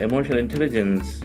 Emotional intelligence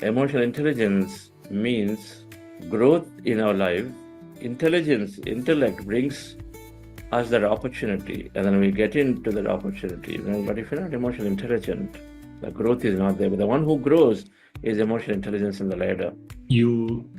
Emotional intelligence means growth in our life. Intellect brings us that opportunity, and then we get into that opportunity. But if you're not emotionally intelligent, the growth is not there. But the one who grows is emotional intelligence in the ladder. You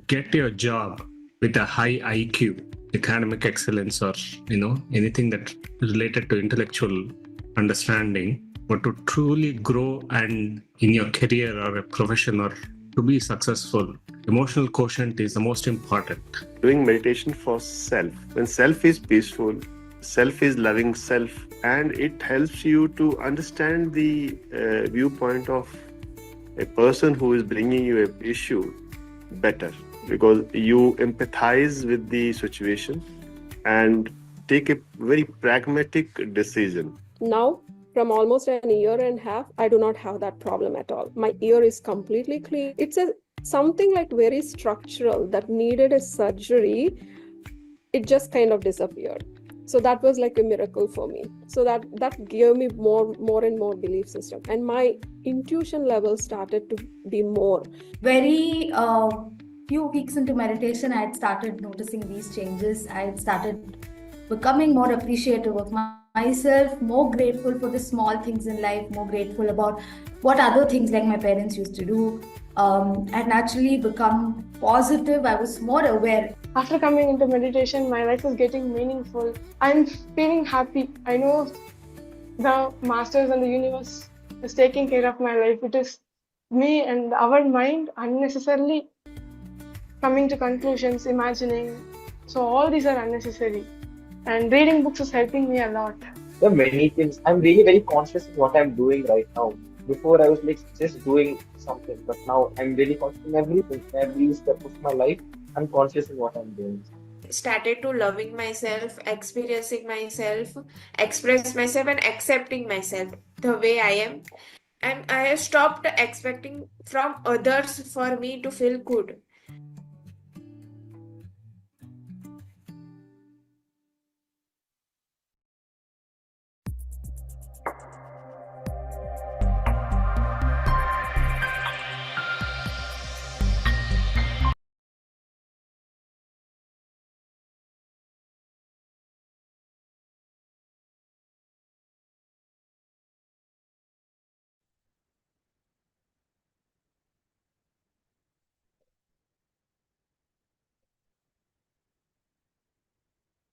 get your job with a high IQ, academic excellence, or anything that related to intellectual understanding. But to truly grow and in your career or a profession or to be successful, emotional quotient is the most important. Doing meditation for self. When self is peaceful, self is loving self, and it helps you to understand the viewpoint of a person who is bringing you an issue better, because you empathize with the situation and take a very pragmatic decision. Now, from almost an year and a half, I do not have that problem at all. My ear is completely clean. It's something like very structural that needed a surgery. It just kind of disappeared. So that was like a miracle for me. So that gave me more and more belief system, and my intuition level started to be more. Very few weeks into meditation, I had started noticing these changes. I had started becoming more appreciative of myself, more grateful for the small things in life, more grateful about what other things like my parents used to do. I naturally become positive. I was more aware. After coming into meditation, my life is getting meaningful. I'm feeling happy. I know the masters and the universe is taking care of my life. It is me and our mind unnecessarily coming to conclusions, imagining. So all these are unnecessary. And reading books is helping me a lot. There are many things. I'm really very conscious of what I'm doing right now. Before I was like just doing something, but now I'm really conscious in everything, every step of my life. I'm conscious in what I'm doing. Started to loving myself, experiencing myself, express myself, and accepting myself the way I am. And I have stopped expecting from others for me to feel good.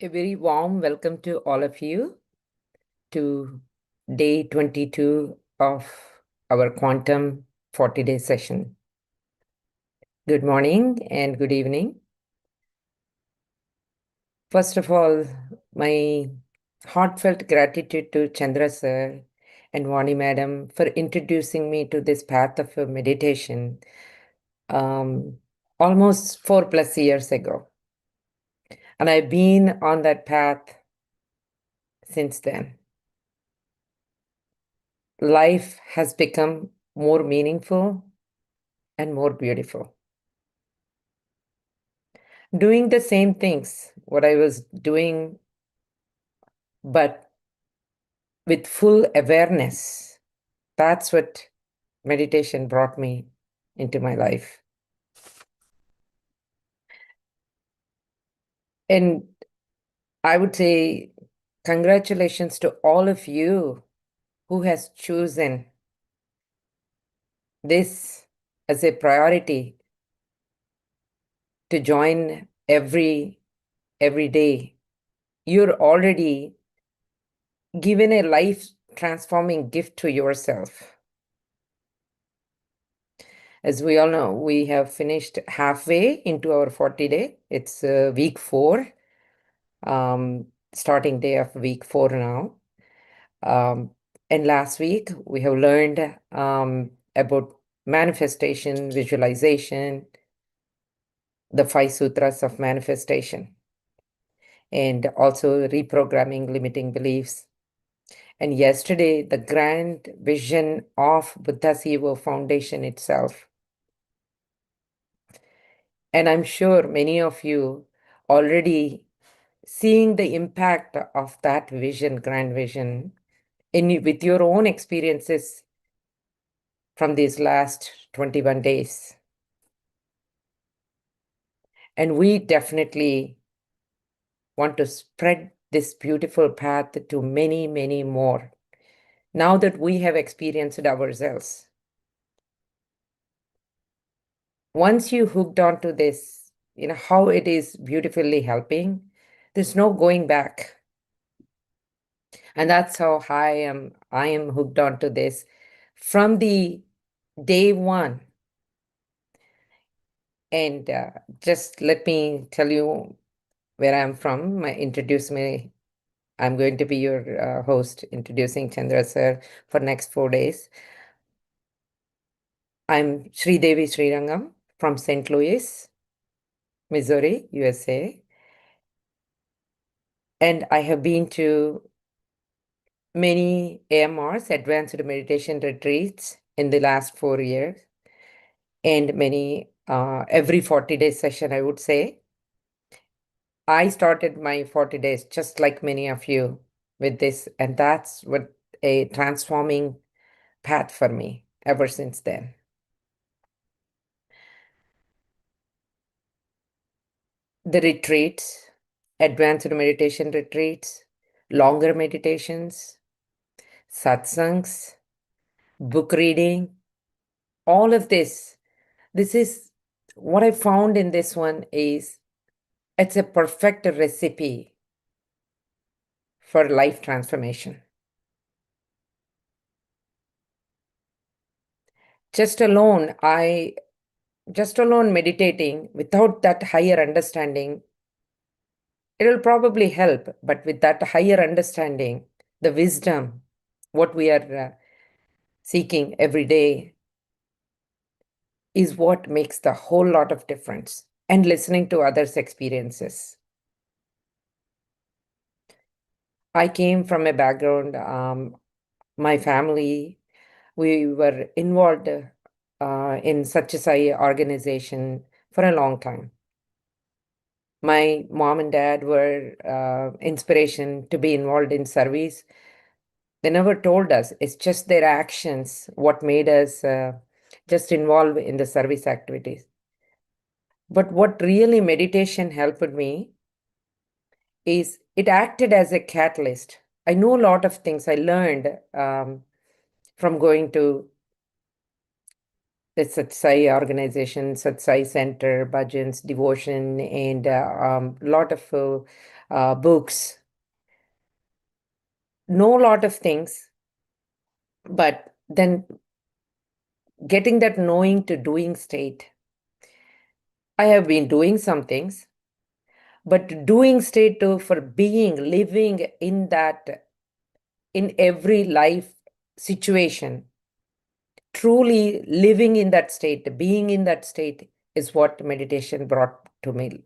A very warm welcome to all of you to day 22 of our Quantum 40-day session. Good morning and good evening. First of all, my heartfelt gratitude to Chandra sir and Vani madam for introducing me to this path of meditation almost 4+ years ago. And I've been on that path since then. Life has become more meaningful and more beautiful. Doing the same things, what I was doing, but with full awareness. That's what meditation brought me into my life. And I would say congratulations to all of you who has chosen this as a priority to join every day. You're already given a life-transforming gift to yourself. As we all know, we have finished halfway into our 40-day. It's week 4, starting day of week 4 now. And last week, we have learned about manifestation, visualization, the 5 sutras of manifestation, and also reprogramming limiting beliefs. And yesterday, the grand vision of Buddha's Evo Foundation itself. And I'm sure many of you already seeing the impact of that vision, grand vision, with your own experiences from these last 21 days. And we definitely want to spread this beautiful path to many, many more now that we have experienced it ourselves. Once you hooked onto this, how it is beautifully helping, there's no going back. And that's how I am hooked onto this from the day one. And just let me tell you where I'm from. Introduce me. I'm going to be your host, introducing Chandra sir for next 4 days. I'm Sri Devi Srirangam from St. Louis, Missouri, USA. And I have been to many AMRs, Advanced Meditation Retreats, in the last 4 years, and many, every 40-day session, I would say. I started my 40 days just like many of you with this, and that's what a transforming path for me ever since then. The retreats, advanced meditation retreats, longer meditations, satsangs, book reading, all of this is what I found in this one is it's a perfect recipe for life transformation. Just alone meditating without that higher understanding, it'll probably help. But with that higher understanding, the wisdom, what we are seeking every day, is what makes the whole lot of difference. And listening to others' experiences. I came from a background, my family, we were involved in such a Sai organization for a long time. My mom and dad were inspiration to be involved in service. They never told us. It's just their actions what made us just involved in the service activities. But what really meditation helped me is it acted as a catalyst. I know a lot of things I learned from going to the Satsai organization, Satsai Center, bhajans, devotion, and a lot of books. Know a lot of things, but then getting that knowing to doing state. I have been doing some things, but doing state too for being, living in that, in every life situation, truly living in that state, being in that state is what meditation brought to me.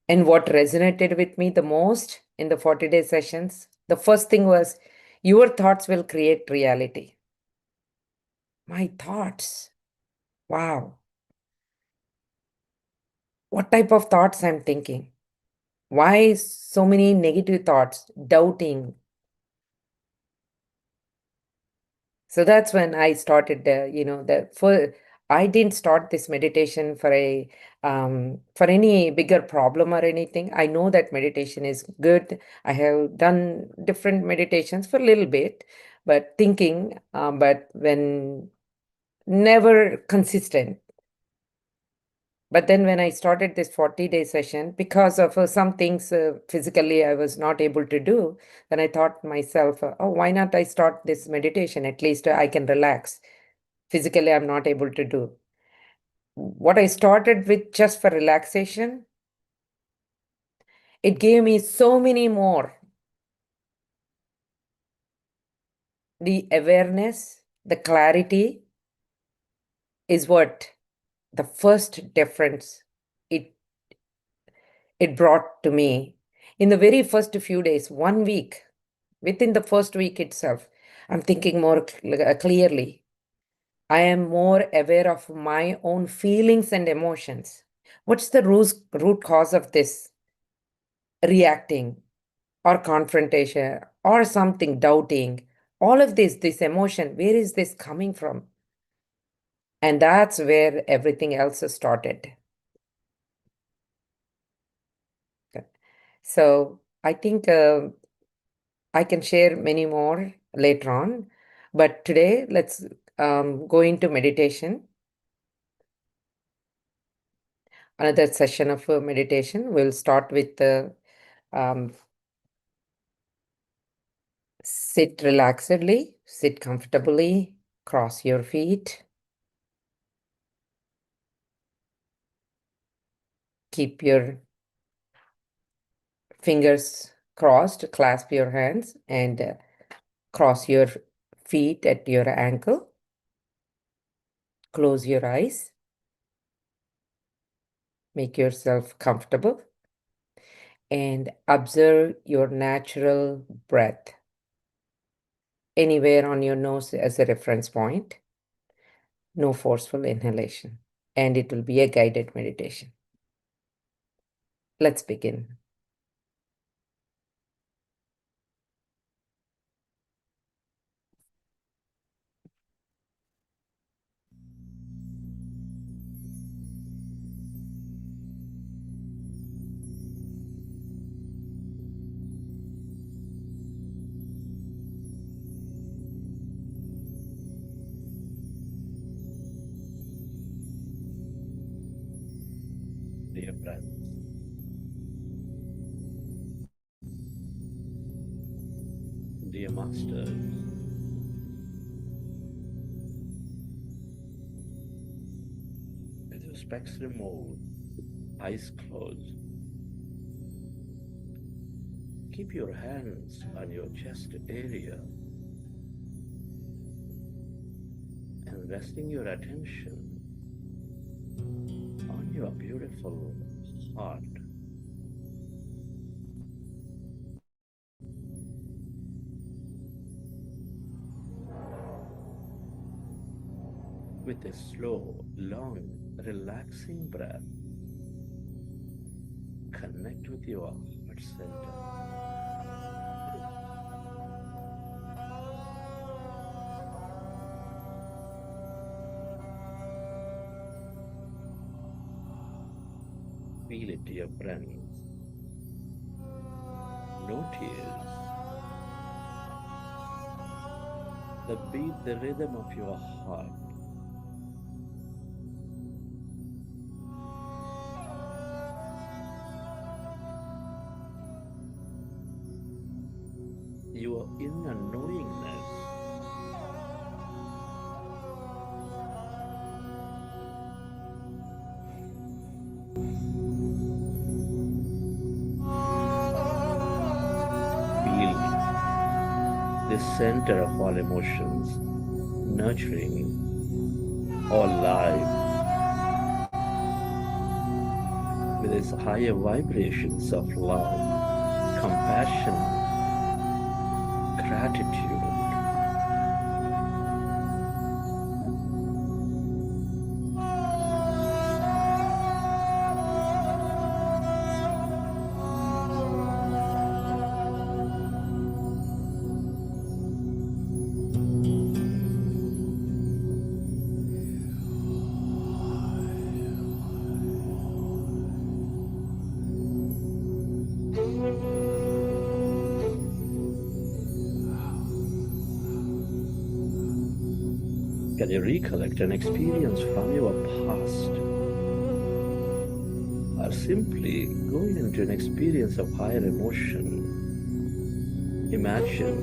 And what resonated with me the most in the 40-day sessions, the first thing was, your thoughts will create reality. My thoughts. Wow. What type of thoughts I'm thinking? Why so many negative thoughts, doubting? So that's when I started, I didn't start this meditation for any bigger problem or anything. I know that meditation is good. I have done different meditations for a little bit, but thinking, but when never consistent. But then when I started this 40-day session, because of some things physically I was not able to do, then I thought myself, oh, why not I start this meditation? At least I can relax. Physically, I'm not able to do. What I started with just for relaxation, it gave me so many more. The awareness, the clarity is what the first difference it brought to me. In the very first few days, 1 week, within the first week itself, I'm thinking more clearly. I am more aware of my own feelings and emotions. What's the root cause of this reacting or confrontation or something, doubting all of this emotion, where is this coming from? And that's where everything else has started. Okay. So I think I can share many more later on, but today let's go into meditation. Another session of meditation. We'll start with the sit relaxedly, sit comfortably, cross your feet. Keep your fingers crossed, clasp your hands, and cross your feet at your ankle. Close your eyes. Make yourself comfortable and observe your natural breath anywhere on your nose as a reference point. No forceful inhalation, and it will be a guided meditation. Let's begin. Dear friends, dear masters, with your specs removed, eyes closed, keep your hands on your chest area and resting your attention on your beautiful heart. With a slow, long, relaxing breath, connect with your heart center. Feel it, dear friends. Notice the beat, the rhythm of your heart. Your inner knowingness. Feel the center of all emotions, nurturing all life with its higher vibrations of love, compassion, gratitude. Can you recollect an experience from your past? Or simply going into an experience of higher emotion? Imagine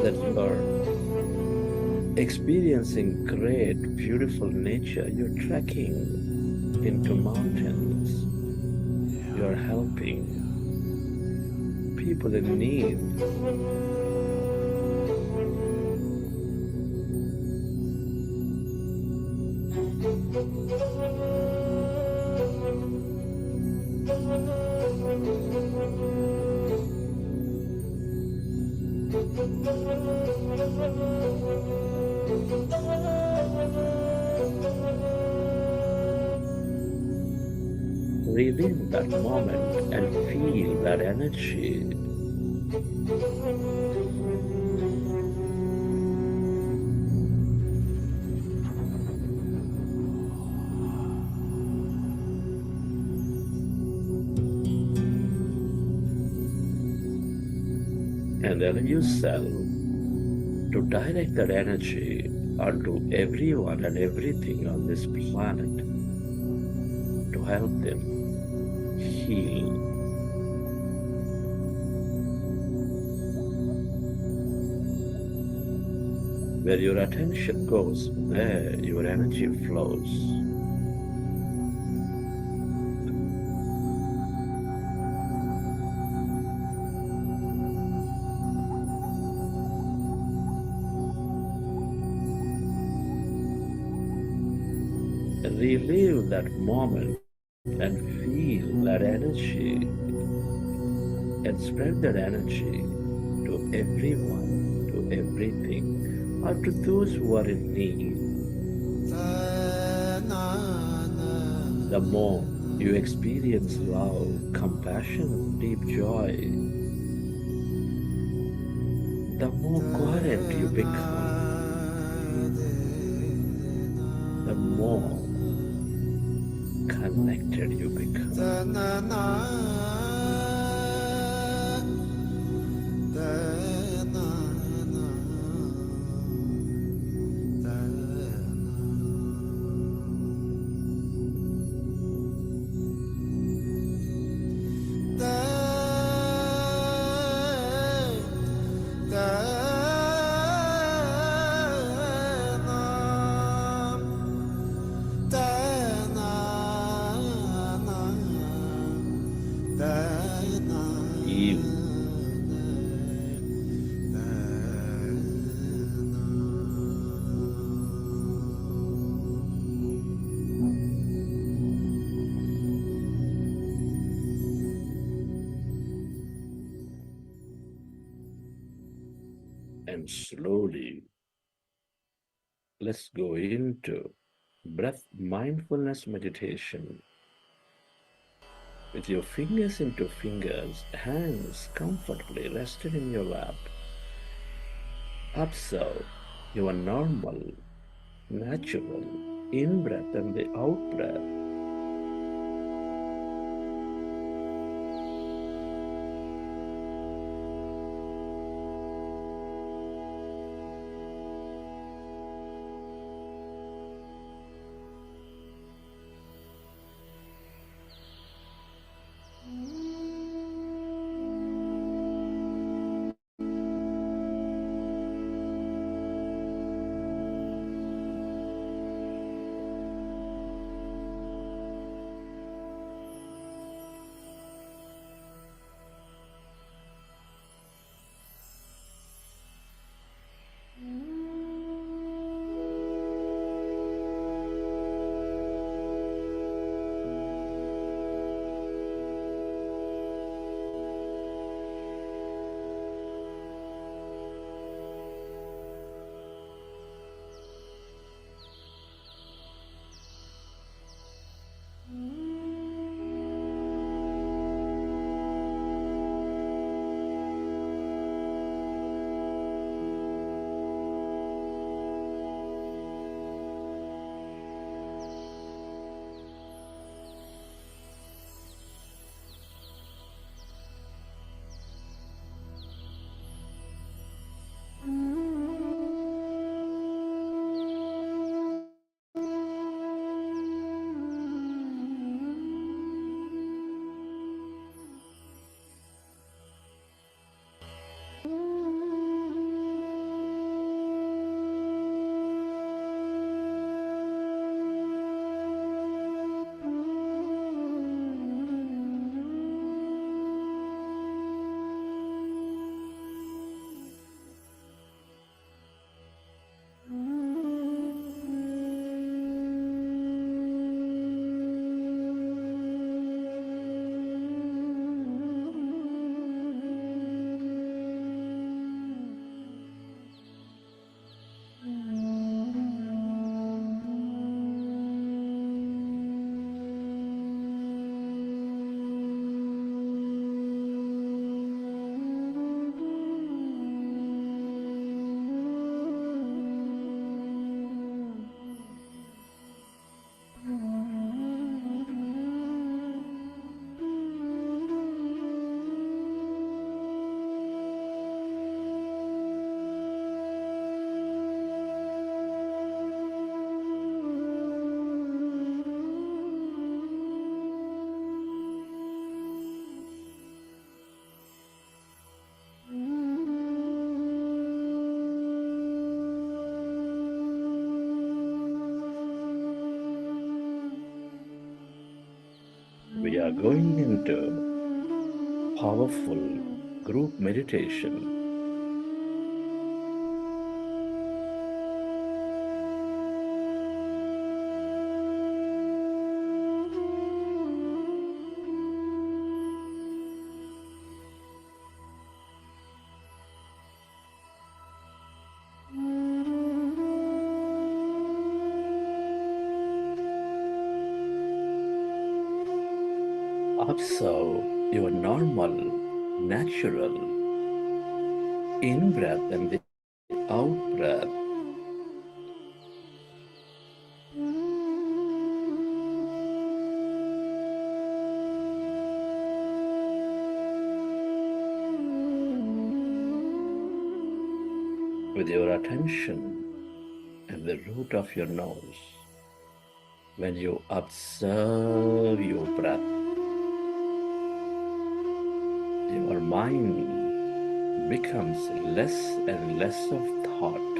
that you are experiencing great, beautiful nature. You're trekking into mountains. You're helping people in need. relive that moment and feel that energy. And allow yourself to direct that energy onto everyone and everything on this planet to help them heal. Where your attention goes, there your energy flows. Relive that moment and feel that energy and spread that energy to everyone, to everything, or to those who are in need. The more you experience love, compassion, deep joy, the more coherent you become, the more connected you become. You and slowly let's go into breath mindfulness meditation with your fingers into fingers, hands comfortably rested in your lap. Observe your normal, natural in breath and the out breath. we are going into powerful group meditation. Observe your normal, natural in breath and the out breath. With your attention at the root of your nose, when you observe your breath, your mind becomes less and less of thought.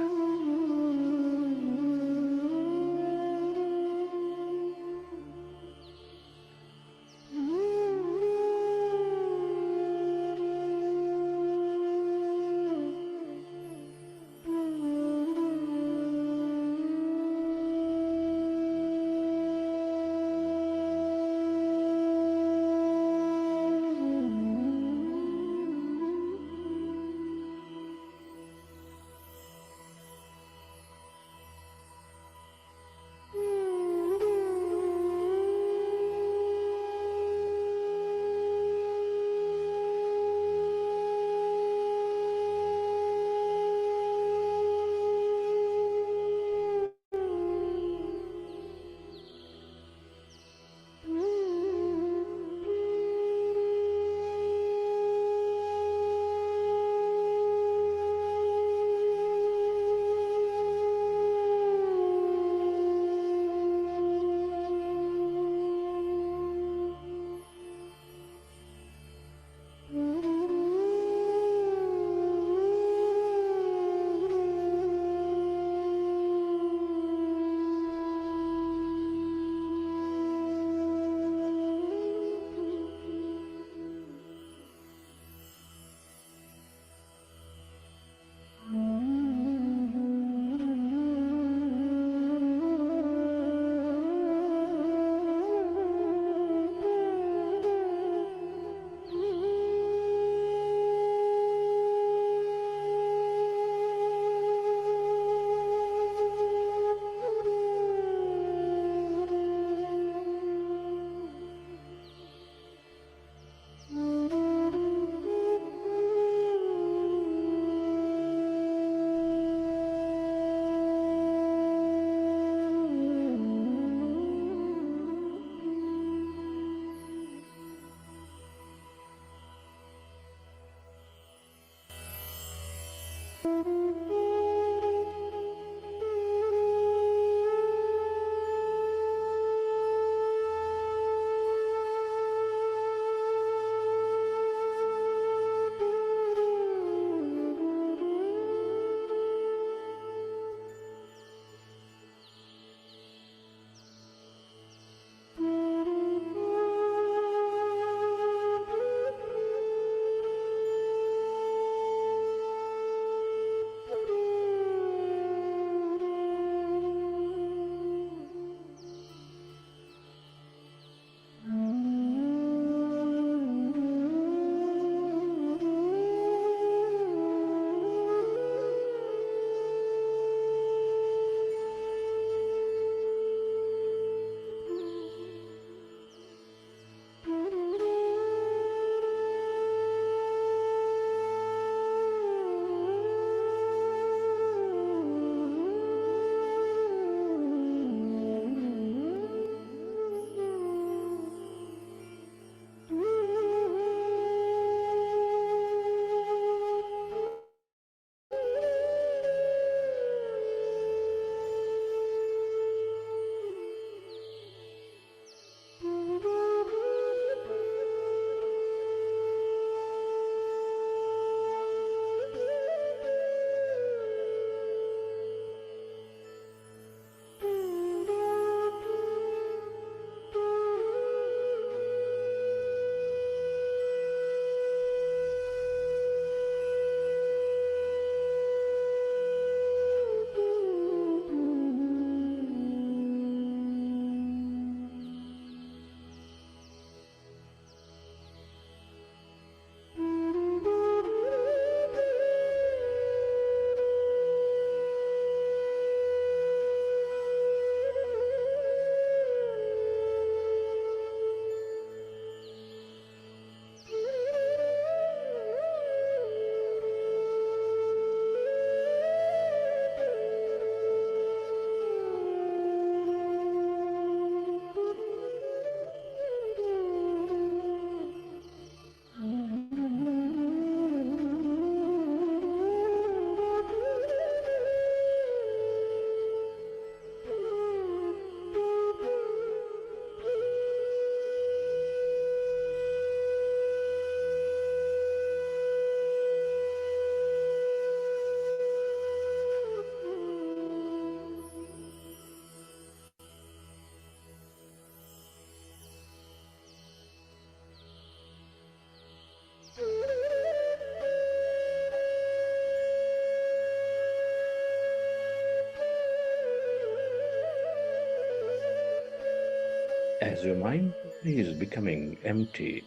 as your mind is becoming empty,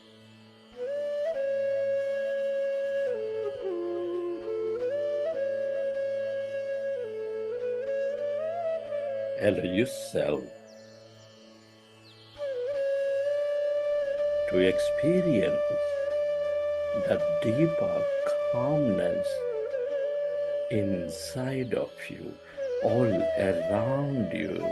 allow yourself to experience that deeper calmness inside of you, all around you.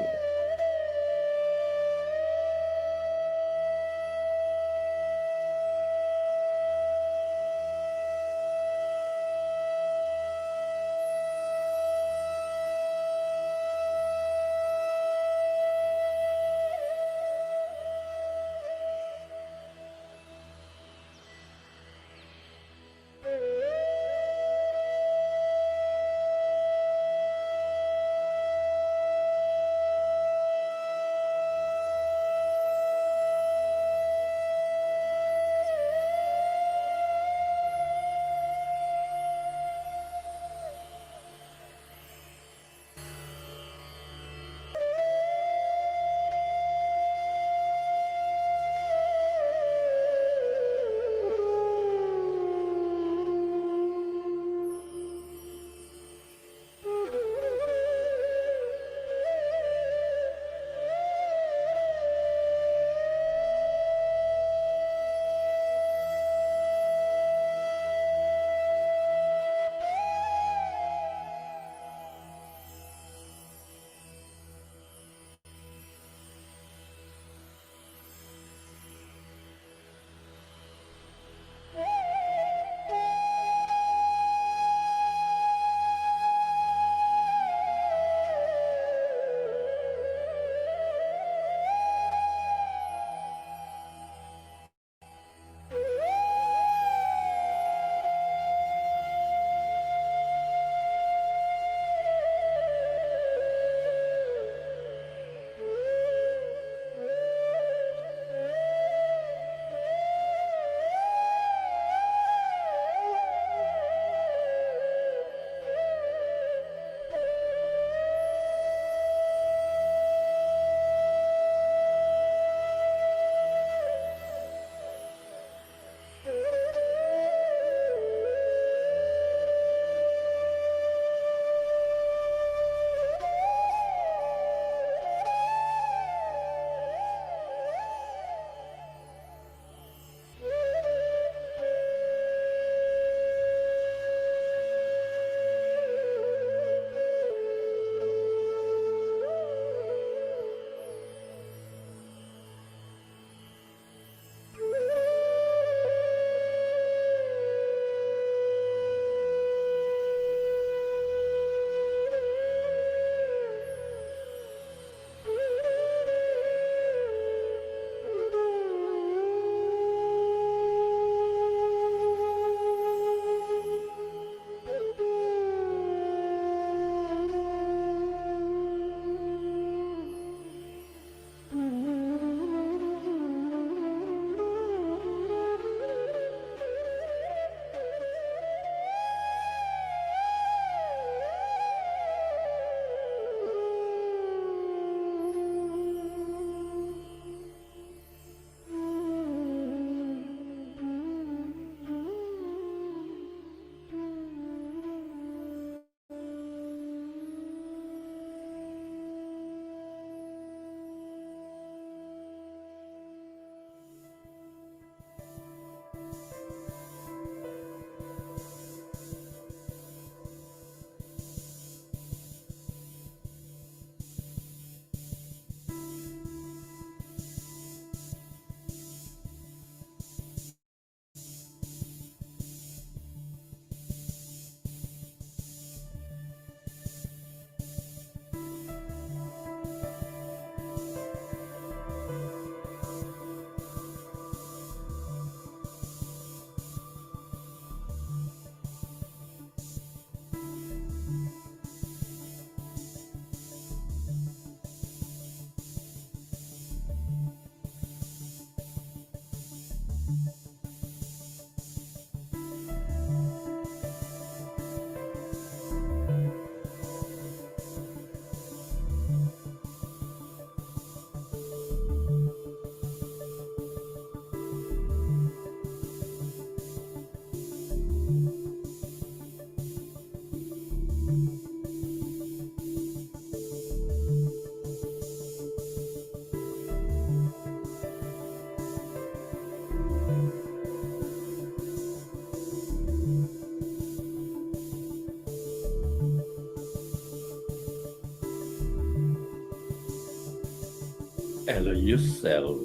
Allow yourself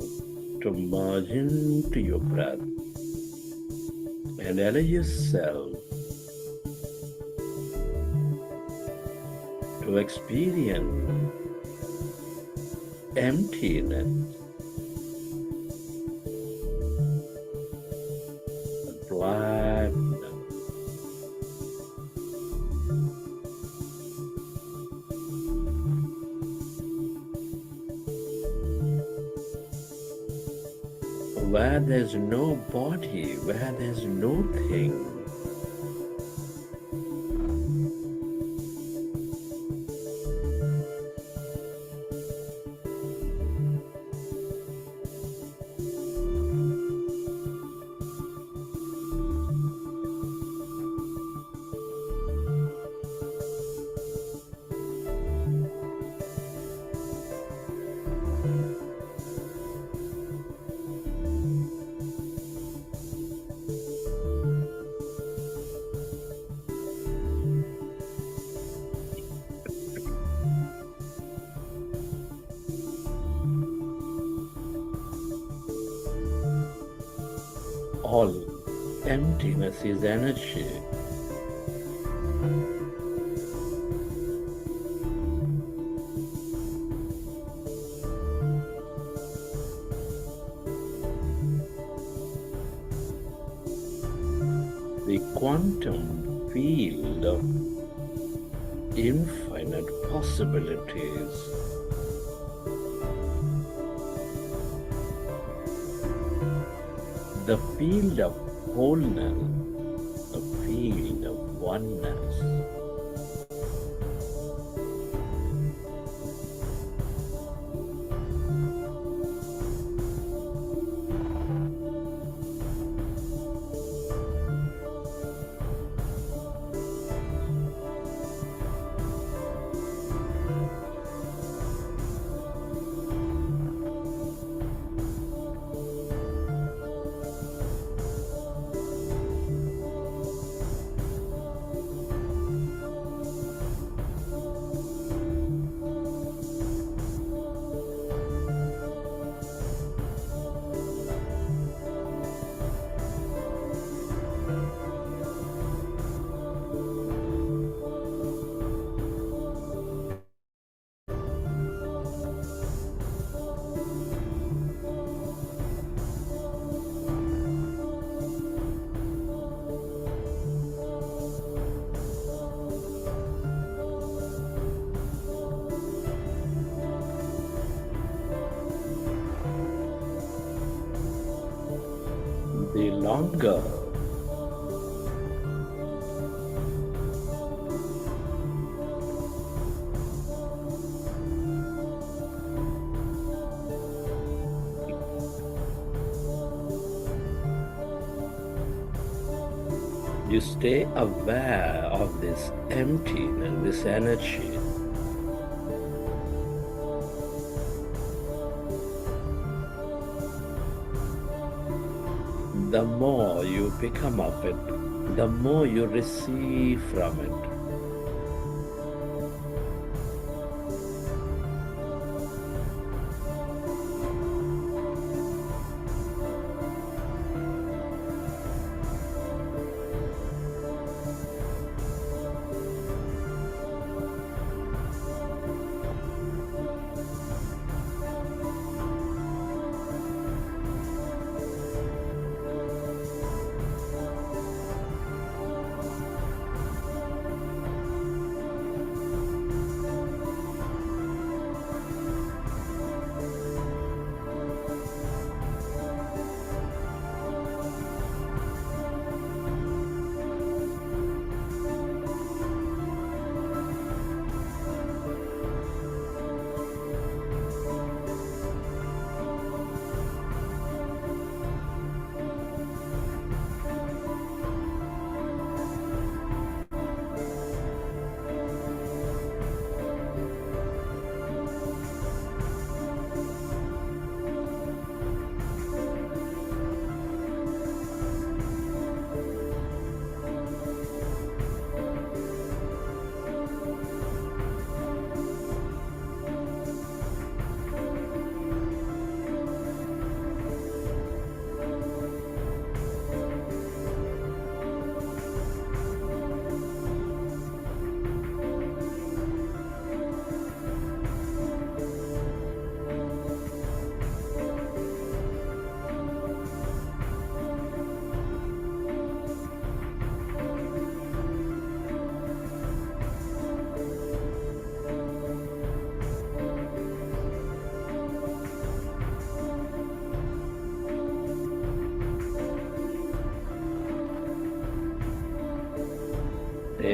to merge into your breath and allow yourself to experience emptiness, blackness. Where there's no body, where there's no thing. All emptiness is energy. The quantum field of infinite possibilities. The field of wholeness, the field of oneness. The longer you stay aware of this emptiness, this energy, the more you become of it, the more you receive from it.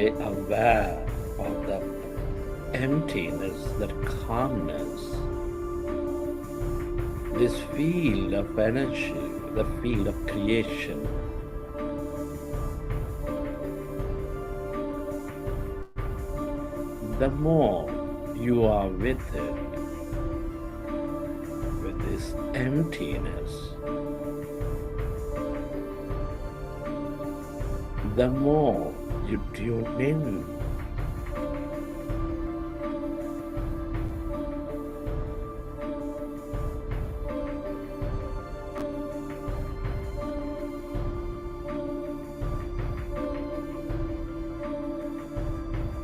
stay aware of the emptiness, that calmness, this field of energy, the field of creation. The more you are with it, with this emptiness, the more you tune in.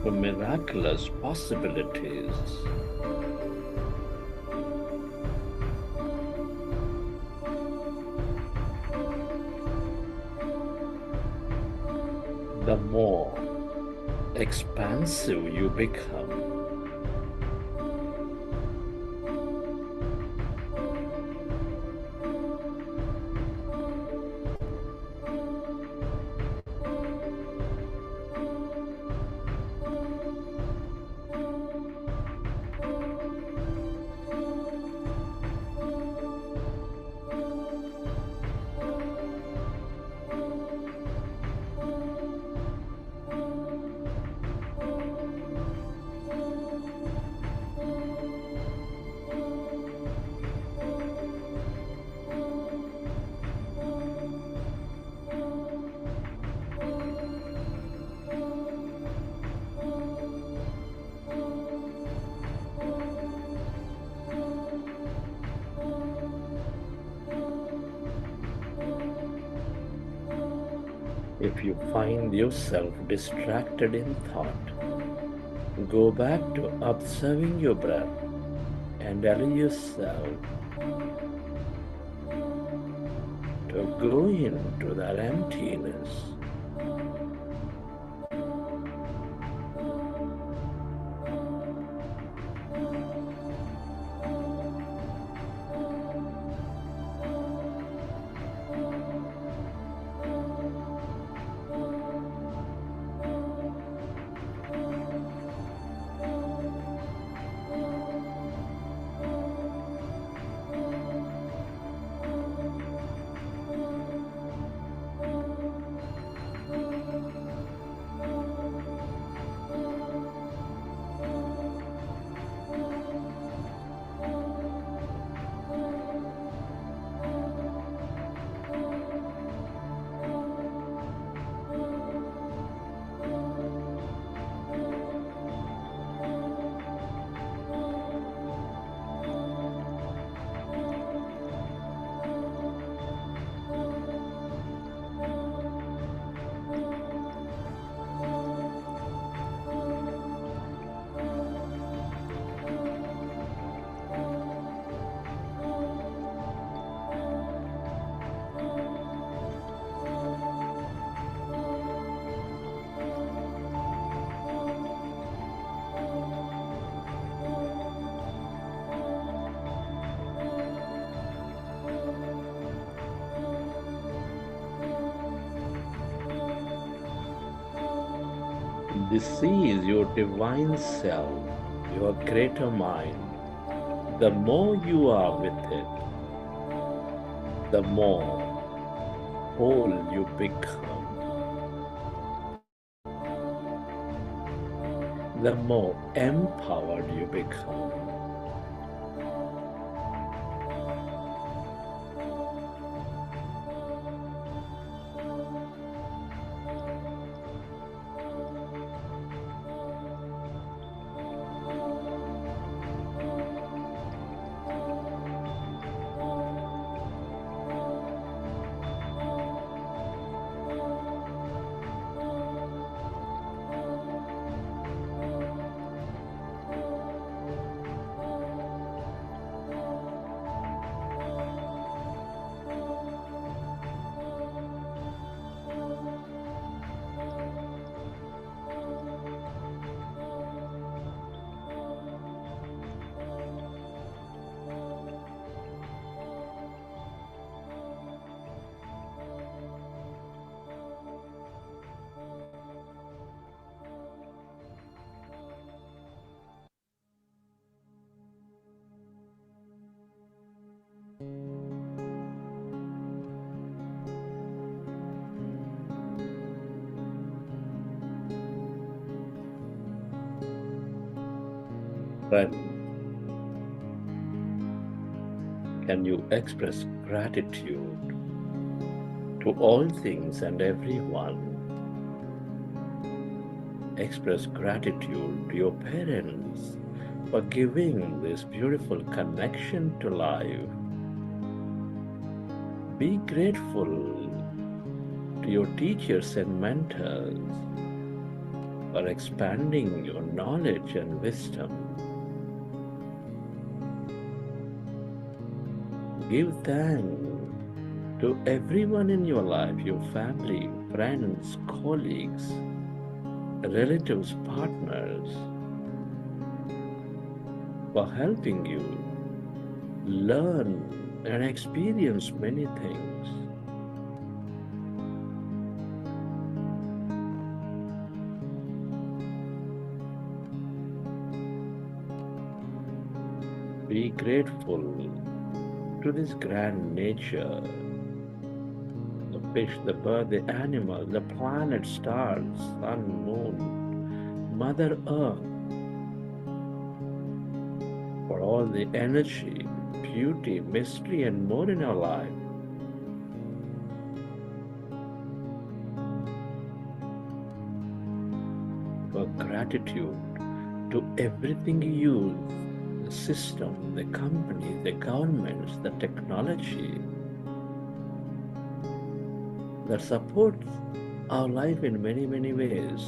The miraculous possibilities. The more expansive you become. If you find yourself distracted in thought, go back to observing your breath and allow yourself to go into that emptiness. This is your divine self, your greater mind. The more you are with it, the more whole you become, the more empowered you become. Friend, can you express gratitude to all things and everyone? Express gratitude to your parents for giving this beautiful connection to life. Be grateful to your teachers and mentors for expanding your knowledge and wisdom. Give thanks to everyone in your life, your family, friends, colleagues, relatives, partners, for helping you learn and experience many things. Be grateful to this grand nature, the fish, the bird, the animal, the planet, stars, sun, moon, Mother Earth, for all the energy, beauty, mystery, and more in our life. For gratitude to everything you use, the system, the company, the governments, the technology that supports our life in many, many ways.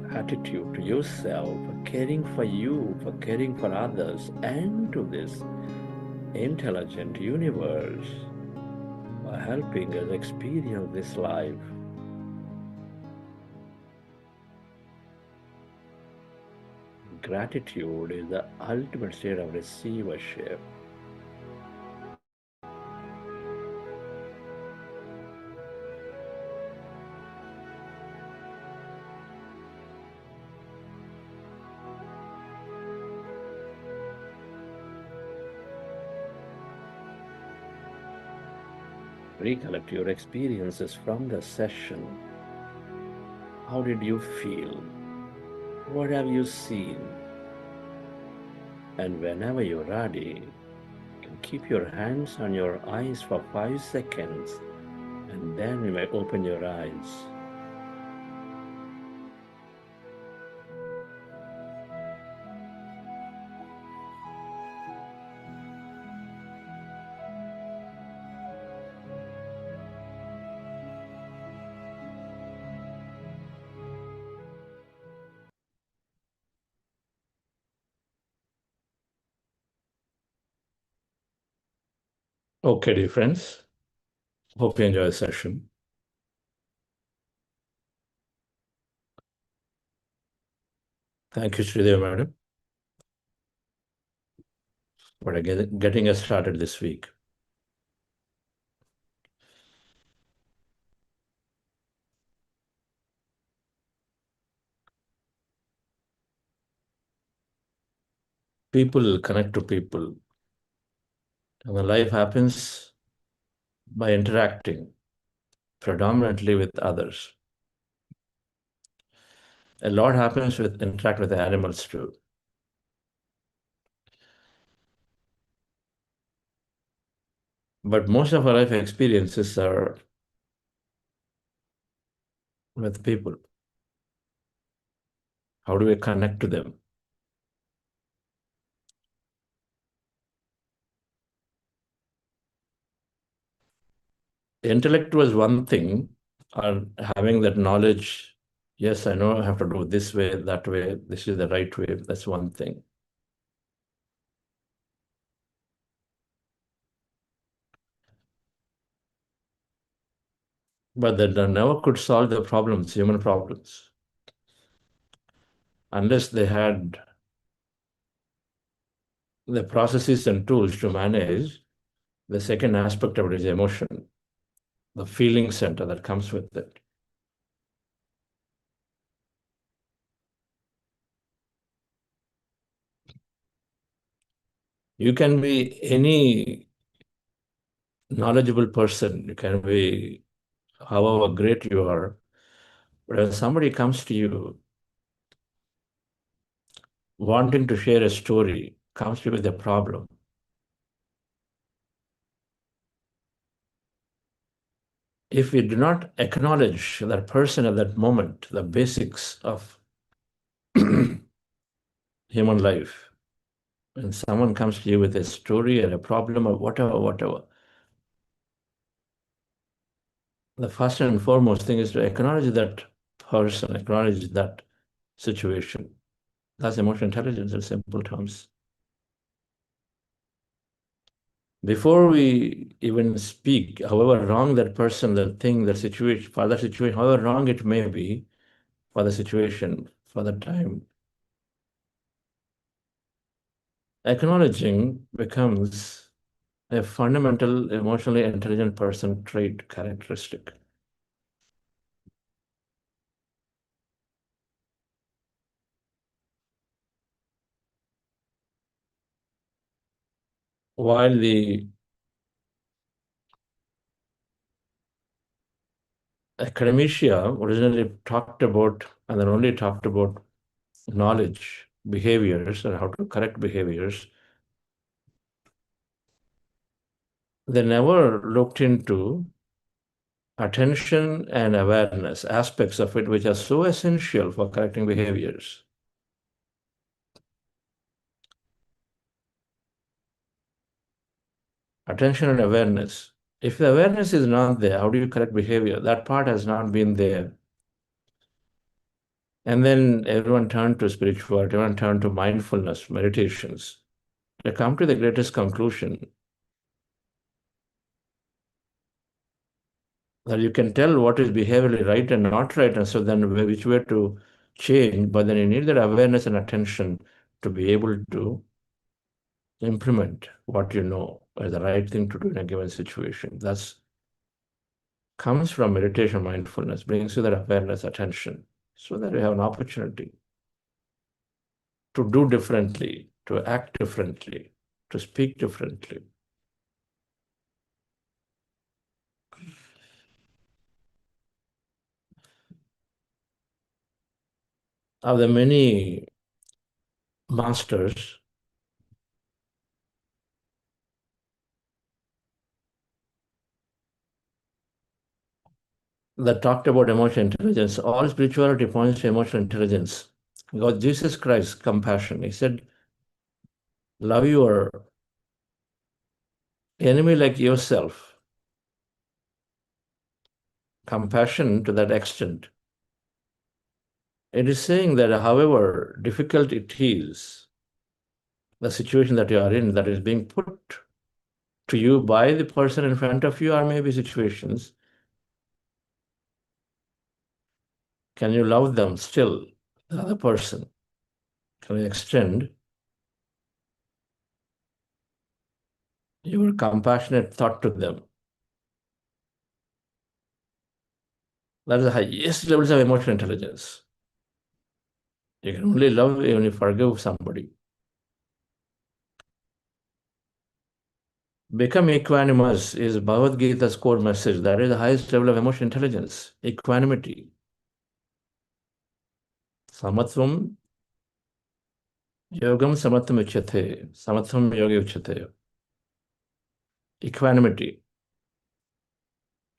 Gratitude to yourself for caring for you, for caring for others, and to this intelligent universe for helping us experience this life. Gratitude is the ultimate state of receivership. Recollect your experiences from the session. How did you feel? What have you seen? And whenever you're ready, you can keep your hands on your eyes for 5 seconds, and then you may open your eyes. Okay, dear friends. Hope you enjoy the session. Thank you, Sridhar Madam, for getting us started this week. People connect to people. And the life happens by interacting predominantly with others. A lot happens with interact with the animals too. But most of our life experiences are with people. How do we connect to them? Intellect was one thing, or having that knowledge. Yes, I know I have to do this way, that way, this is the right way. That's one thing. But they never could solve the problems, human problems, unless they had the processes and tools to manage the second aspect of it is emotion, the feeling center that comes with it. You can be any knowledgeable person, you can be however great you are, But when somebody comes to you wanting to share a story, comes to you with a problem, if we do not acknowledge that person at that moment, the basics of human life, when someone comes to you with a story or a problem or whatever, the first and foremost thing is to acknowledge that person, acknowledge that situation. That's emotional intelligence in simple terms. Before we even speak, however wrong that person, that thing, that situation, for that situation, however wrong it may be, for the situation, for the time, acknowledging becomes a fundamental emotionally intelligent person trait characteristic. While the academia originally talked about, and then only talked about knowledge, behaviors, and how to correct behaviors, they never looked into attention and awareness, aspects of it which are so essential for correcting behaviors. Attention and awareness. If the awareness is not there, how do you correct behavior? That part has not been there. And then everyone turned to spirituality, everyone turned to mindfulness, meditations. They come to the greatest conclusion that you can tell what is behaviorally right and not right, and so then which way to change, but then you need that awareness and attention to be able to implement what you know as the right thing to do in a given situation. That's comes from meditation, mindfulness, brings you that awareness, attention, so that you have an opportunity to do differently, to act differently, to speak differently. Of the many masters, that talked about emotional intelligence, all spirituality points to emotional intelligence. Because Jesus Christ, compassion, he said, love your enemy like yourself. Compassion to that extent. It is saying that however difficult it is, the situation that you are in, that is being put to you by the person in front of you, or maybe situations, can you love them still, the other person? Can you extend your compassionate thought to them? That is the highest levels of emotional intelligence. You can only love when you forgive somebody. Become equanimous is Bhagavad Gita's core message. That is the highest level of emotional intelligence, equanimity. Samatvam yogam samatvam uchyate. Samatvam yogi uchyate. Equanimity.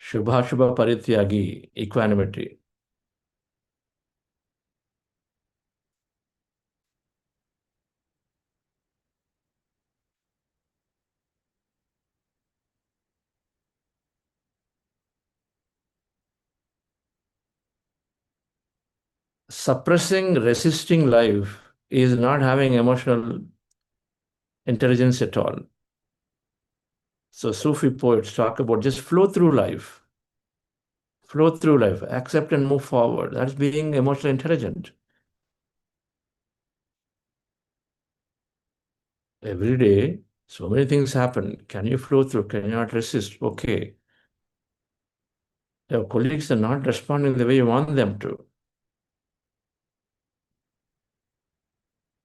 Shubha Shubha Parityagi, equanimity. Suppressing, resisting life is not having emotional intelligence at all. So Sufi poets talk about just flow through life. Flow through life, accept and move forward. That's being emotionally intelligent. Every day, so many things happen. Can you flow through? Can you not resist? Okay. Your colleagues are not responding the way you want them to.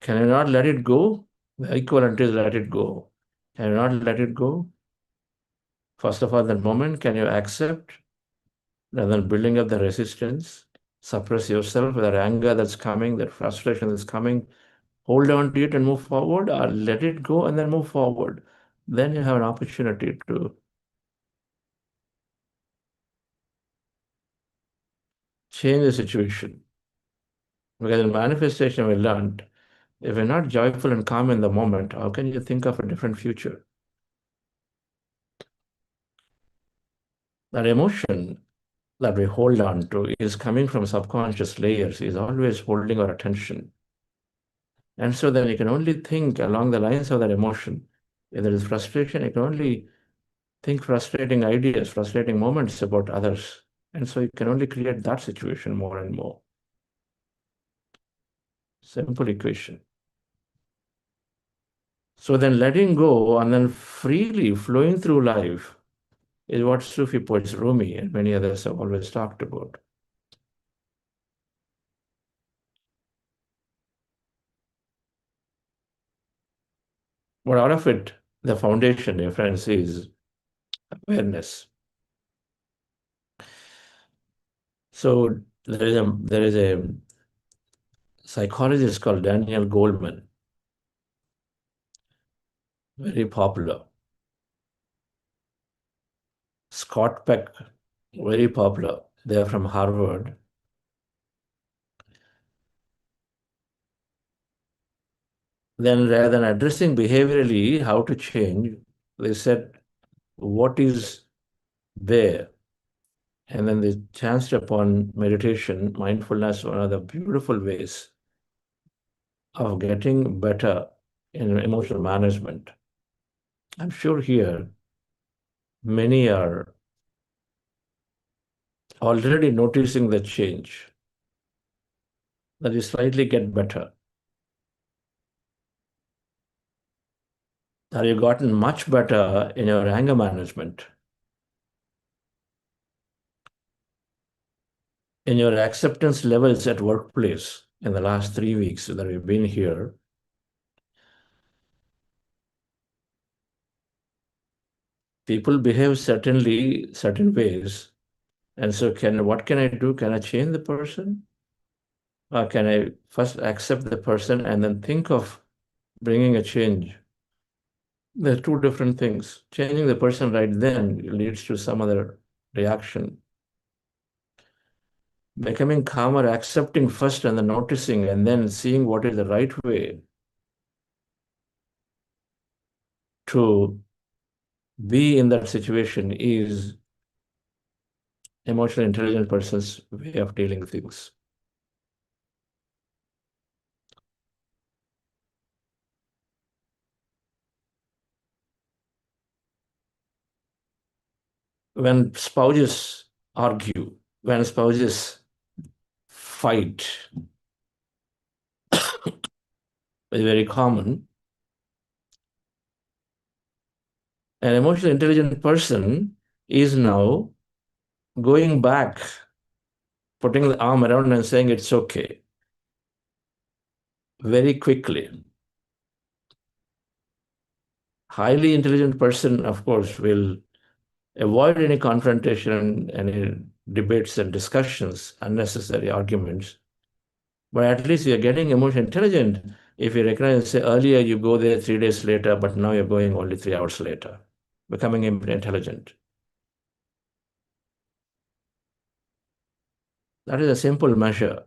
Can you not let it go? The equivalent is let it go. Can you not let it go? First of all, that moment, can you accept rather than building up the resistance? suppress yourself, that anger that's coming, that frustration that's coming, hold on to it and move forward, or let it go and then move forward. Then you have an opportunity to change the situation. Because in manifestation, we learned, if you're not joyful and calm in the moment, how can you think of a different future? That emotion that we hold on to is coming from subconscious layers, is always holding our attention. And so then you can only think along the lines of that emotion. If there is frustration, you can only think frustrating ideas, frustrating moments about others. And so you can only create that situation more and more. Simple equation. So then letting go and then freely flowing through life is what Sufi poets Rumi and many others have always talked about. But out of it, the foundation, dear friends, is awareness. So there is a psychologist called Daniel Goleman, very popular. Scott Peck, very popular. They are from Harvard. Then rather than addressing behaviorally how to change, they said, what is there? And then they chanced upon meditation, mindfulness, one of the beautiful ways of getting better in emotional management. I'm sure here many are already noticing the change, that you slightly get better. Have you gotten much better in your anger management? In your acceptance levels at workplace in the last 3 weeks that we've been here? People behave certain ways. And so what can I do? Can I change the person? Or can I first accept the person and then think of bringing a change? They're two different things. Changing the person right then leads to some other reaction. Becoming calmer, accepting first and then noticing and then seeing what is the right way to be in that situation is emotionally intelligent person's way of dealing with things. When spouses argue, when spouses fight, is very common. An emotionally intelligent person is now going back, putting the arm around and saying it's okay, very quickly. Highly intelligent person, of course, will avoid any confrontation, any debates and discussions, unnecessary arguments. But at least you're getting emotionally intelligent if you recognize, say, earlier you go there 3 days later, but now you're going only 3 hours later, becoming intelligent. That is a simple measure.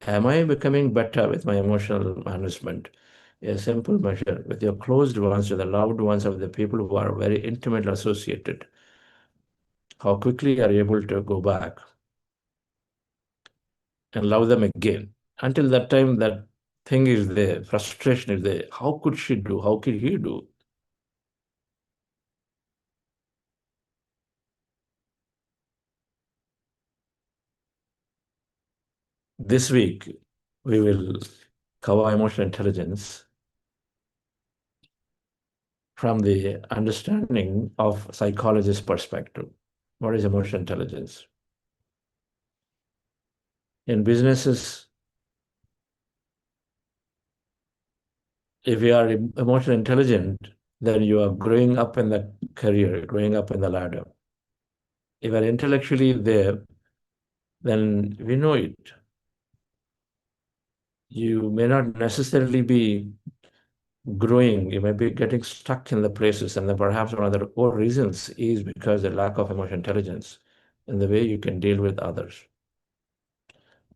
Am I becoming better with my emotional management? A simple measure with your closed ones, with the loved ones, of the people who are very intimately associated. How quickly are you able to go back and love them again? Until that time, that thing is there, frustration is there. How could she do? How could he do? This week, we will cover emotional intelligence from the understanding of psychologist's perspective. What is emotional intelligence? In businesses, if you are emotionally intelligent, then you are growing up in the career, growing up in the ladder. If you are intellectually there, then we know it. you may not necessarily be growing, you may be getting stuck in the places, and then perhaps one of the core reasons is because the lack of emotional intelligence in the way you can deal with others.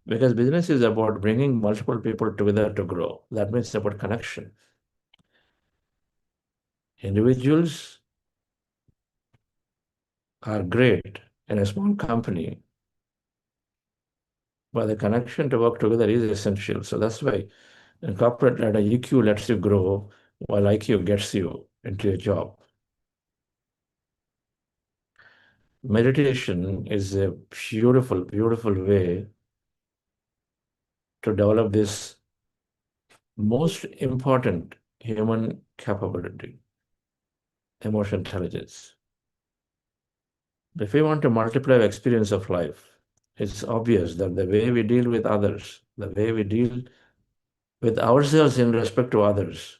Because business is about bringing multiple people together to grow. That means it's about connection. Individuals are great in a small company, but the connection to work together is essential. So that's why in corporate ladder, EQ lets you grow while IQ gets you into your job. Meditation is a beautiful, beautiful way to develop this most important human capability, emotional intelligence. If we want to multiply the experience of life, it's obvious that the way we deal with others, the way we deal with ourselves in respect to others,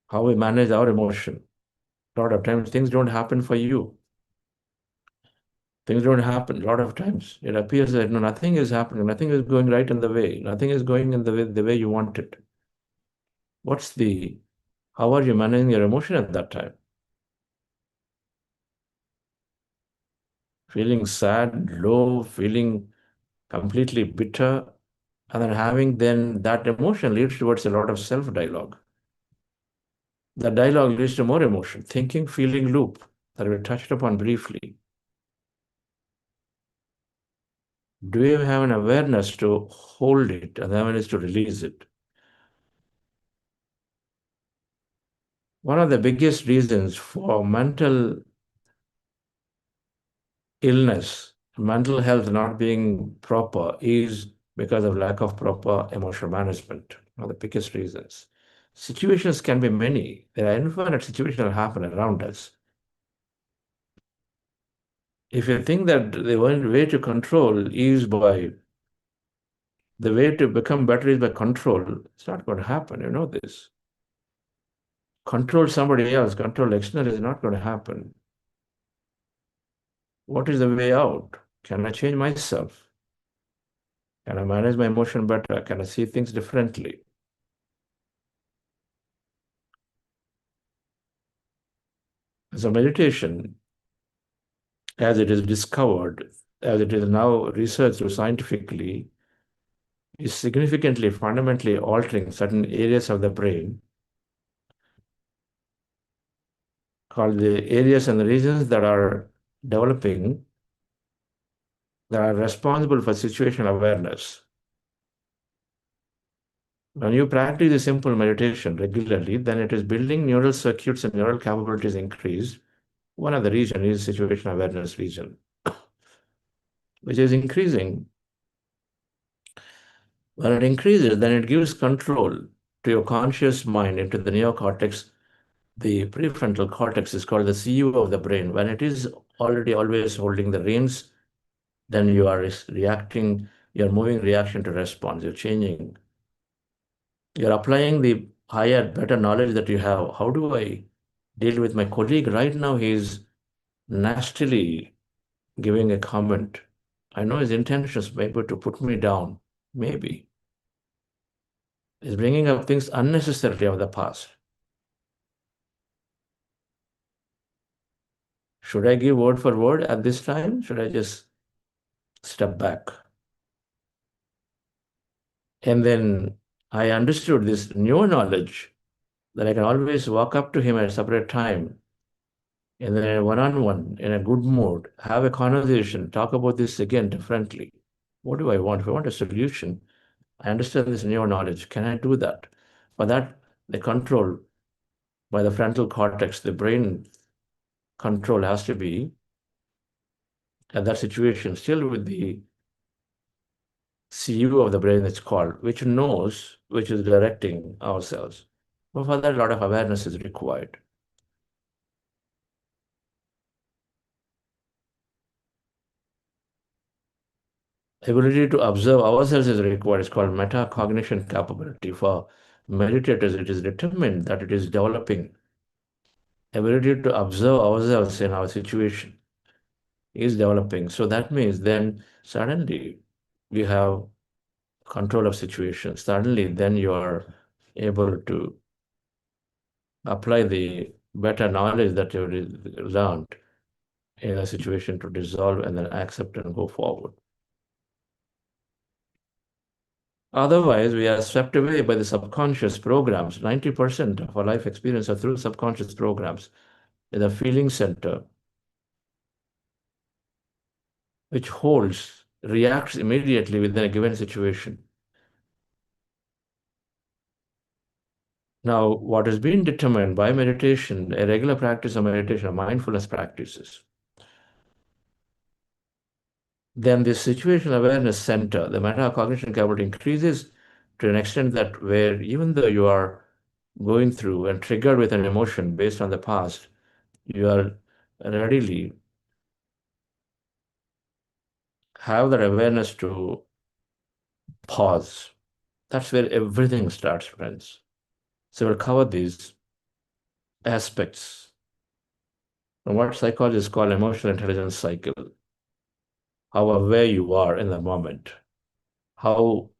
how we manage our emotion. A lot of times things don't happen for you. Things don't happen. A lot of times it appears that no, nothing is happening, nothing is going right in the way, nothing is going in the way you want it. How are you managing your emotion at that time? Feeling sad, low, feeling completely bitter, and then having then that emotion leads towards a lot of self-dialogue. The dialogue leads to more emotion, thinking, feeling loop that we touched upon briefly. Do you have an awareness to hold it and awareness to release it? One of the biggest reasons for mental illness, mental health not being proper is because of lack of proper emotional management. One of the biggest reasons. Situations can be many. There are infinite situations that happen around us. If you think that the only way to control is by the way to become better is by control, it's not going to happen. You know this. Control somebody else, control external is not going to happen. What is the way out? Can I change myself? Can I manage my emotion better? Can I see things differently? So meditation, as it is discovered, as it is now researched scientifically, is significantly, fundamentally altering certain areas of the brain called the areas and the regions that are developing, that are responsible for situational awareness. When you practice a simple meditation regularly, then it is building neural circuits and neural capabilities increased. One of the region is situational awareness region, which is increasing. When it increases, then it gives control to your conscious mind into the neocortex. The prefrontal cortex is called the CEO of the brain. When it is already always holding the reins, then you are reacting, you're moving reaction to response, you're changing. You're applying the higher, better knowledge that you have. How do I deal with my colleague? Right now, he's nastily giving a comment. I know his intentions maybe to put me down. Maybe. He's bringing up things unnecessarily of the past. Should I give word for word at this time? Should I just step back? And then I understood this new knowledge that I can always walk up to him at a separate time and then one-on-one in a good mood, have a conversation, talk about this again differently. What do I want? If I want a solution, I understand this new knowledge. Can I do that? For that, the control by the frontal cortex, the brain control has to be at that situation still with the CEO of the brain, it's called, which knows, which is directing ourselves. But for that, a lot of awareness is required. Ability to observe ourselves is required. It's called metacognition capability. For meditators, it is determined that it is developing. Ability to observe ourselves in our situation is developing. So that means then suddenly we have control of situations. Suddenly, then you are able to apply the better knowledge that you learned in a situation to dissolve and then accept and go forward. Otherwise, we are swept away by the subconscious programs. 90% of our life experience are through subconscious programs in the feeling center, which reacts immediately within a given situation. Now, what has been determined by meditation, a regular practice of meditation, or mindfulness practices, then the situational awareness center, the metacognition capability increases to an extent that where even though you are going through and triggered with an emotion based on the past, you are readily have that awareness to pause. That's where everything starts, friends. So we'll cover these aspects of what psychologists call emotional intelligence cycle, how aware you are in the moment, how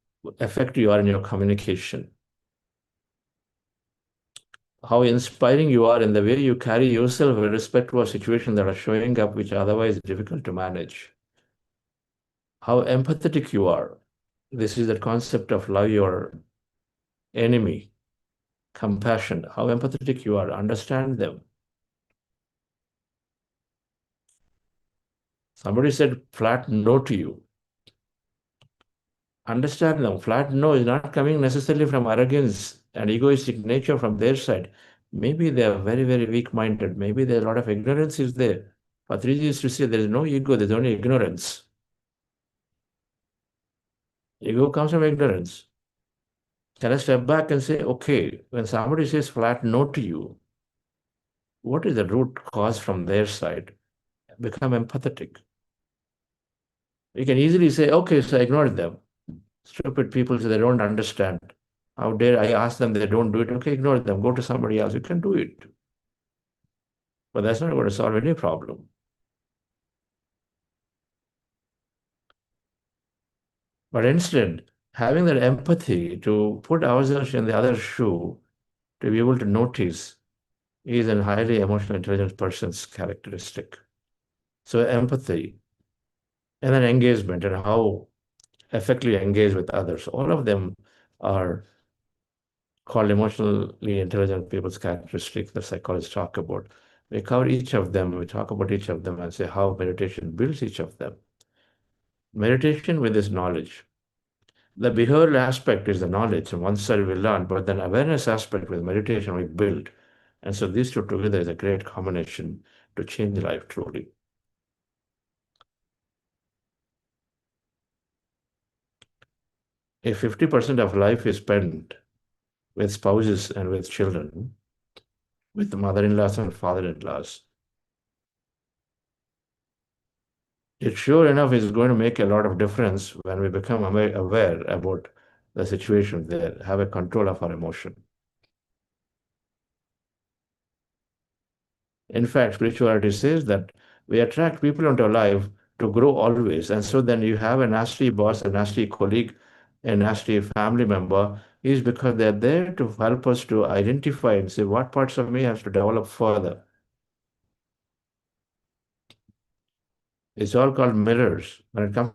effective you are in your communication, how inspiring you are in the way you carry yourself with respect to a situation that are showing up which are otherwise difficult to manage, how empathetic you are. This is the concept of love your enemy, compassion, how empathetic you are, understand them. Somebody said flat no to you. Understand them. Flat no is not coming necessarily from arrogance and egoistic nature from their side. Maybe they are very, very weak-minded. Maybe there's a lot of ignorance is there. Patriji used to say there is no ego, there's only ignorance. Ego comes from ignorance. Can I step back and say, okay, when somebody says flat no to you, what is the root cause from their side? Become empathetic. You can easily say, okay, so ignore them. Stupid people say they don't understand. How dare I ask them, they don't do it. Okay, ignore them. Go to somebody else. You can do it. But that's not going to solve any problem. But instead, having that empathy to put ourselves in the other shoe, to be able to notice, is a highly emotional intelligent person's characteristic. So empathy and then engagement and how effectively engage with others, all of them are called emotionally intelligent people's characteristics that psychologists talk about. We cover each of them, we talk about each of them and say how meditation builds each of them. Meditation with this knowledge. The behavioral aspect is the knowledge, and one side we learn, but then awareness aspect with meditation we build. And so these two together is a great combination to change life truly. If 50% of life is spent with spouses and with children, with mother-in-laws and father-in-laws, it sure enough is going to make a lot of difference when we become aware about the situation there, have a control of our emotion. In fact, spirituality says that we attract people into our life to grow always. And so then you have a nasty boss, a nasty colleague, a nasty family member, is because they're there to help us to identify and say what parts of me have to develop further. It's all called mirrors. When it comes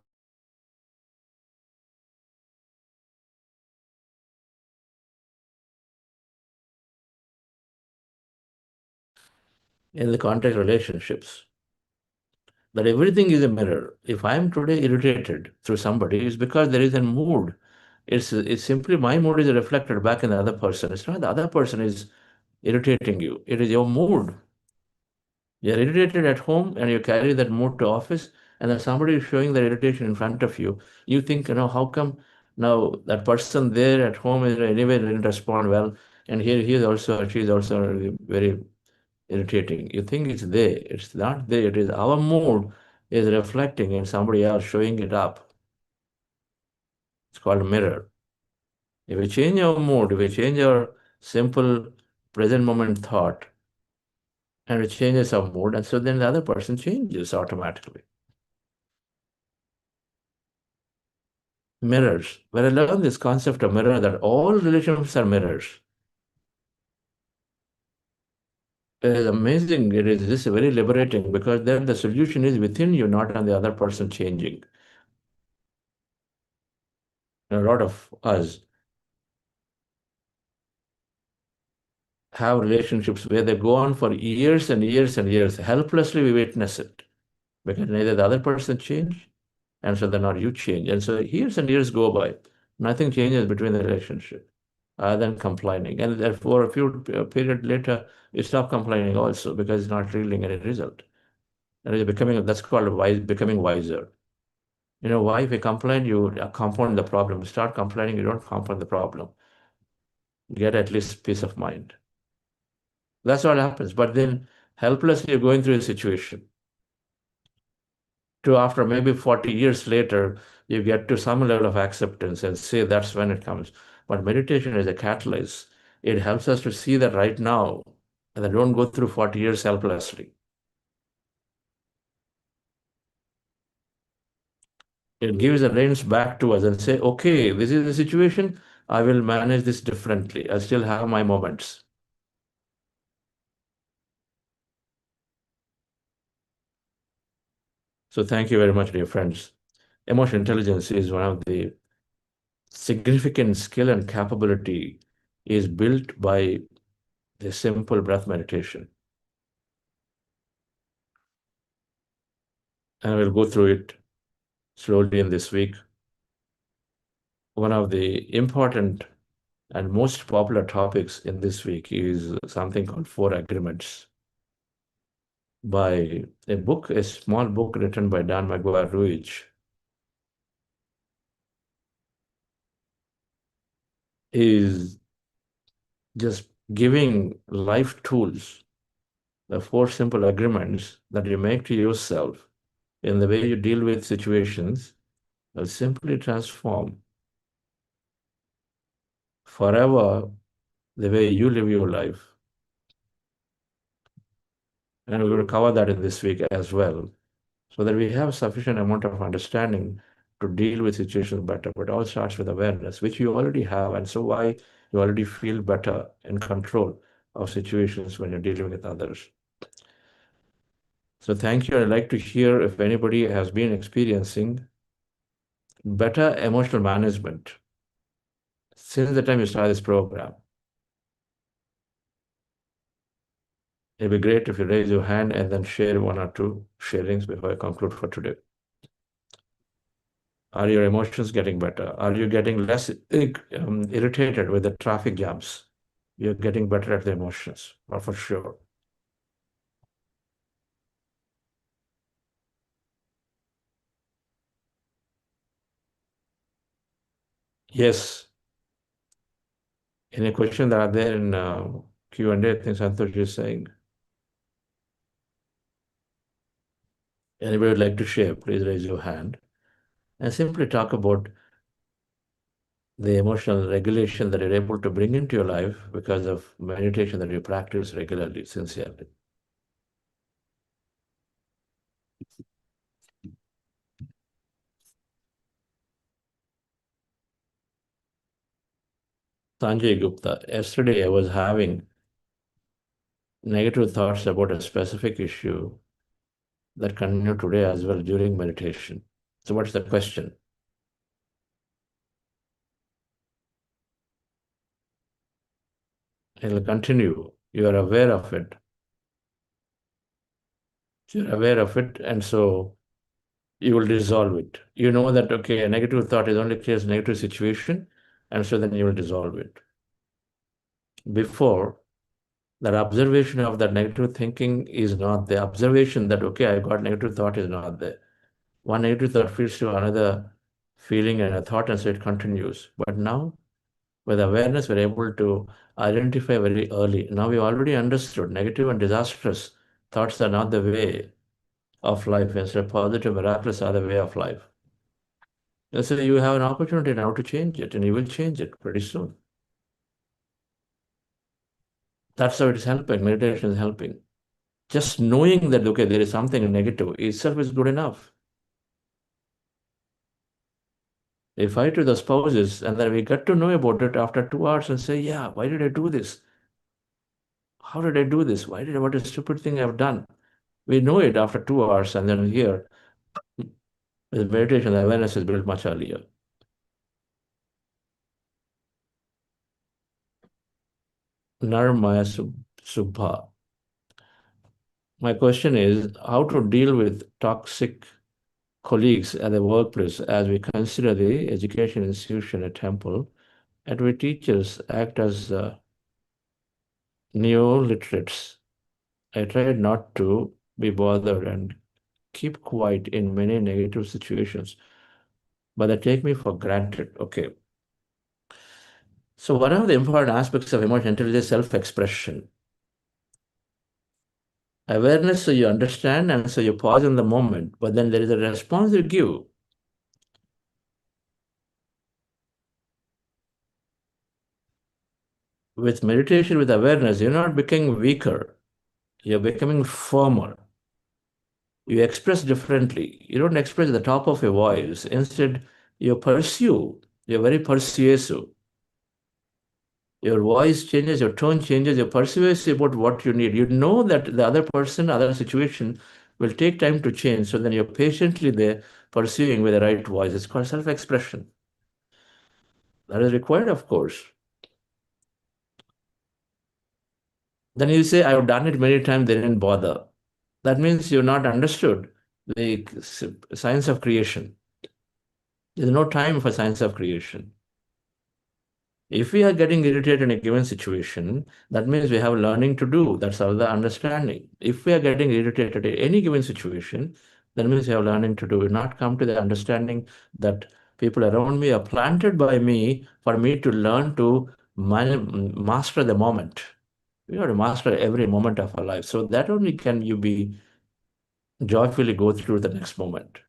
in the contact relationships, that everything is a mirror. If I am today irritated through somebody, it's because there is a mood. It's simply my mood is reflected back in the other person. It's not the other person is irritating you. It is your mood. You're irritated at home and you carry that mood to office, and then somebody is showing that irritation in front of you. You think, how come now that person there at home is anyway didn't respond well, and here he is also, she is also very irritating. You think it's there. It's not there. It is our mood is reflecting in somebody else, showing it up. It's called a mirror. If we change our mood, if we change our simple present moment thought, and it changes our mood, and so then the other person changes automatically. mirrors. When I learned this concept of mirror, that all relationships are mirrors, it is amazing. It is just very liberating, because then the solution is within you, not on the other person changing. A lot of us have relationships where they go on for years and years and years. Helplessly, we witness it, because neither the other person changed, and so then not you change. And so years and years go by. Nothing changes between the relationship other than complaining. And therefore, a few period later, you stop complaining also, because it's not yielding any result. And you're becoming, that's called becoming wiser. You know why? If you complain, you compound the problem. Start complaining, you don't compound the problem. Get at least peace of mind. That's what happens. But then helplessly, you're going through a situation. To after maybe 40 years later, you get to some level of acceptance and say that's when it comes. But meditation is a catalyst. It helps us to see that right now, and then don't go through 40 years helplessly. It gives the reins back to us and say, okay, this is the situation. I will manage this differently. I still have my moments. So thank you very much, dear friends. Emotional intelligence is one of the significant skill and capability is built by the simple breath meditation. And we'll go through it slowly in this week. One of the important and most popular topics in this week is something called 4 Agreements, by a small book written by Dan McGuire Ruiz. Is just giving life tools, the 4 simple agreements that you make to yourself in the way you deal with situations will simply transform forever the way you live your life. And we're going to cover that in this week as well, so that we have sufficient amount of understanding to deal with situations better. But it all starts with awareness, which you already have, and so why you already feel better in control of situations when you're dealing with others. So thank you. I'd like to hear if anybody has been experiencing better emotional management since the time you started this program. It'd be great if you raise your hand and then share 1 or 2 sharings before I conclude for today. Are your emotions getting better? Are you getting less irritated with the traffic jams? You're getting better at the emotions, for sure. Yes. Any question that are there in Q&A, I think Santosh is saying. Anybody would like to share, please raise your hand. And simply talk about the emotional regulation that you're able to bring into your life because of meditation that you practice regularly, sincerely. Sanjay Gupta, yesterday I was having negative thoughts about a specific issue that continue today as well during meditation. So what's the question? It'll continue. You are aware of it. You're aware of it, and so you will dissolve it. You know that, okay, a negative thought is only creates a negative situation, and so then you will dissolve it. Before, that observation of that negative thinking is not the observation that, okay, I got negative thought is not there. One negative thought feeds to another feeling and a thought, and so it continues. But now, with awareness, we're able to identify very early. Now we already understood negative and disastrous thoughts are not the way of life. Instead, positive, miraculous are the way of life. And so you have an opportunity now to change it, and you will change it pretty soon. That's how it is helping. Meditation is helping. Just knowing that, okay, there is something negative itself is good enough. They fight with the spouses, and then we get to know about it after 2 hours and say, yeah, why did I do this? How did I do this? What a stupid thing I've done? We know it after 2 hours, and then here, with meditation, the awareness is built much earlier. Narmaya Subha. My question is how to deal with toxic colleagues at the workplace as we consider the education institution a temple, and we teachers act as neo-literates. I tried not to be bothered and keep quiet in many negative situations, but they take me for granted. Okay. So one of the important aspects of emotional intelligence is self-expression. Awareness, so you understand, and so you pause in the moment, but then there is a response you give. With meditation, with awareness, you're not becoming weaker, you're becoming firmer. You express differently. You don't express at the top of your voice. Instead, you pursue. You're very persuasive. Your voice changes, your tone changes, you're persuasive about what you need. You know that the other person, other situation will take time to change. So then you're patiently there pursuing with the right voice. It's called self-expression. That is required, of course. Then you say, I've done it many times, they didn't bother. That means you've not understood the science of creation. There's no time for science of creation. If we are getting irritated in a given situation, that means we have learning to do. That's our the understanding. If we are getting irritated in any given situation, that means we have learning to do. We not come to the understanding that people around me are planted by me for me to learn to master the moment. We have to master every moment of our life. So that only can you be joyfully go through the next moment.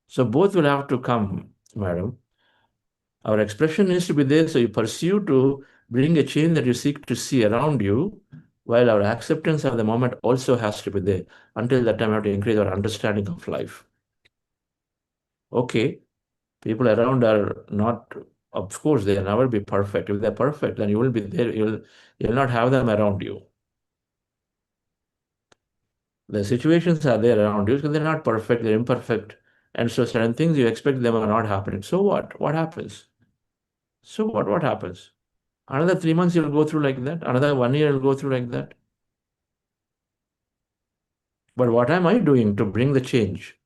So both will have to come, madam. Our expression needs to be there, so you pursue to bring a change that you seek to see around you, while our acceptance of the moment also has to be there. Until that time, we have to increase our understanding of life. Okay, people around are not, of course, they'll never be perfect. If they're perfect, then you will be there, you'll not have them around you. The situations are there around you because they're not perfect, they're imperfect. And so certain things you expect them are not happening. So what? What happens? So what happens? Another 3 months you'll go through like that. Another 1 year you'll go through like that. But what am I doing to bring the change?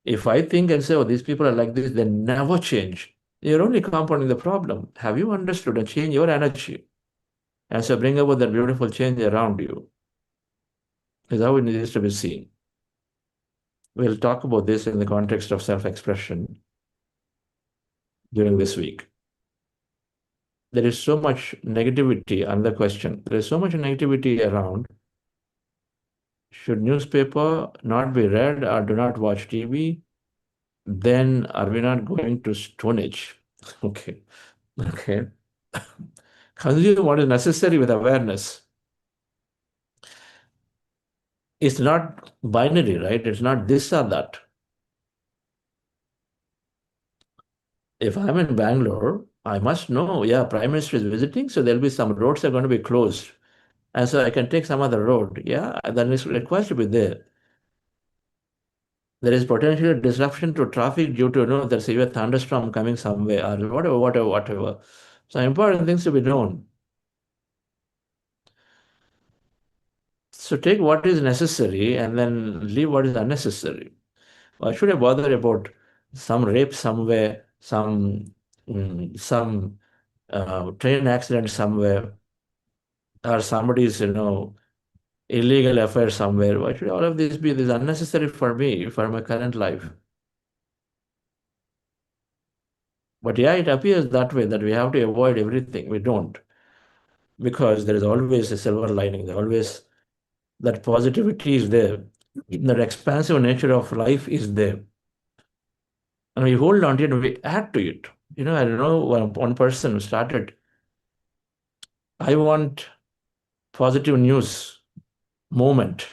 If I think and say, oh, these people are like this, they never change. You're only compounding the problem. Have you understood and change your energy? And so bring about that beautiful change around you. Is how it needs to be seen. We'll talk about this in the context of self-expression during this week. There is so much negativity on the question. There is so much negativity around. Should newspaper not be read or do not watch TV? Then are we not going to Stone Age? Okay. Okay. Consume what is necessary with awareness. It's not binary, right? It's not this or that. If I'm in Bangalore, I must know, yeah, Prime Minister is visiting, so there'll be some roads are going to be closed. And so I can take some other road. Yeah, then it's required to be there. There is potential disruption to traffic due to, there's even thunderstorm coming somewhere or whatever. So important things to be known. So take what is necessary and then leave what is unnecessary. Why should I bother about some rape somewhere, some train accident somewhere, or somebody's illegal affair somewhere? Why should all of this be this unnecessary for me for my current life? But yeah, it appears that way that we have to avoid everything. We don't, because there is always a silver lining. There always that positivity is there. That expansive nature of life is there. And we hold on to it and we add to it. I don't know, one person started, I want positive news moment.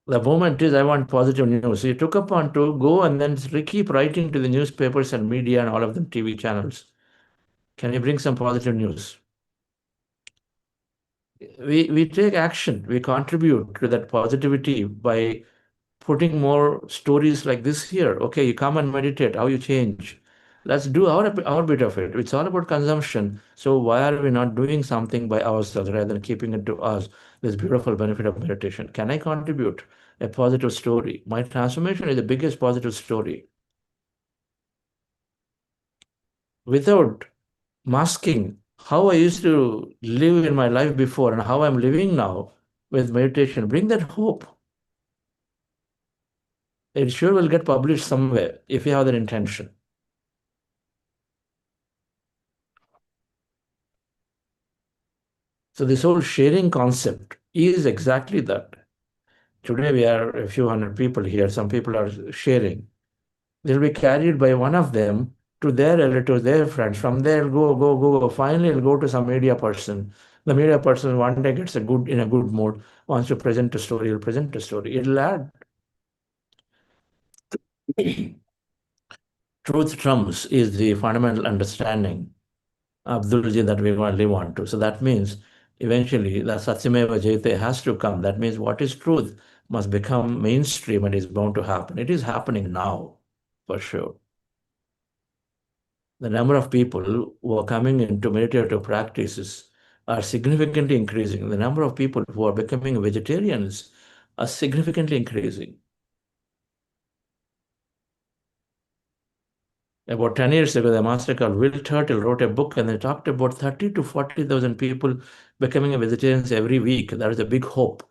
The moment is, I want positive news. So you took upon to go and then keep writing to the newspapers and media and all of them TV channels. Can you bring some positive news? We take action. We contribute to that positivity by putting more stories like this here. Okay, you come and meditate, how you change. Let's do our bit of it. It's all about consumption. So why are we not doing something by ourselves rather than keeping it to us? This beautiful benefit of meditation. Can I contribute a positive story? My transformation is the biggest positive story. Without masking how I used to live in my life before and how I'm living now with meditation, bring that hope. It sure will get published somewhere if you have that intention. So this whole sharing concept is exactly that. Today we are a few hundred people here. Some people are sharing. They'll be carried by one of them to their relatives, their friends. From there, go. Finally, it'll go to some media person. The media person one day gets in a good mood, wants to present a story. He'll present a story. It'll add. Truth trumps is the fundamental understanding Abdulji that we want to live on to. So that means eventually the Satyameva Jayate has to come. That means what is truth must become mainstream and is bound to happen. It is happening now, for sure. The number of people who are coming into meditative practices are significantly increasing. The number of people who are becoming vegetarians are significantly increasing. About 10 years ago, the master called Will Turtle wrote a book and they talked about 30 to 40,000 people becoming vegetarians every week. That is a big hope.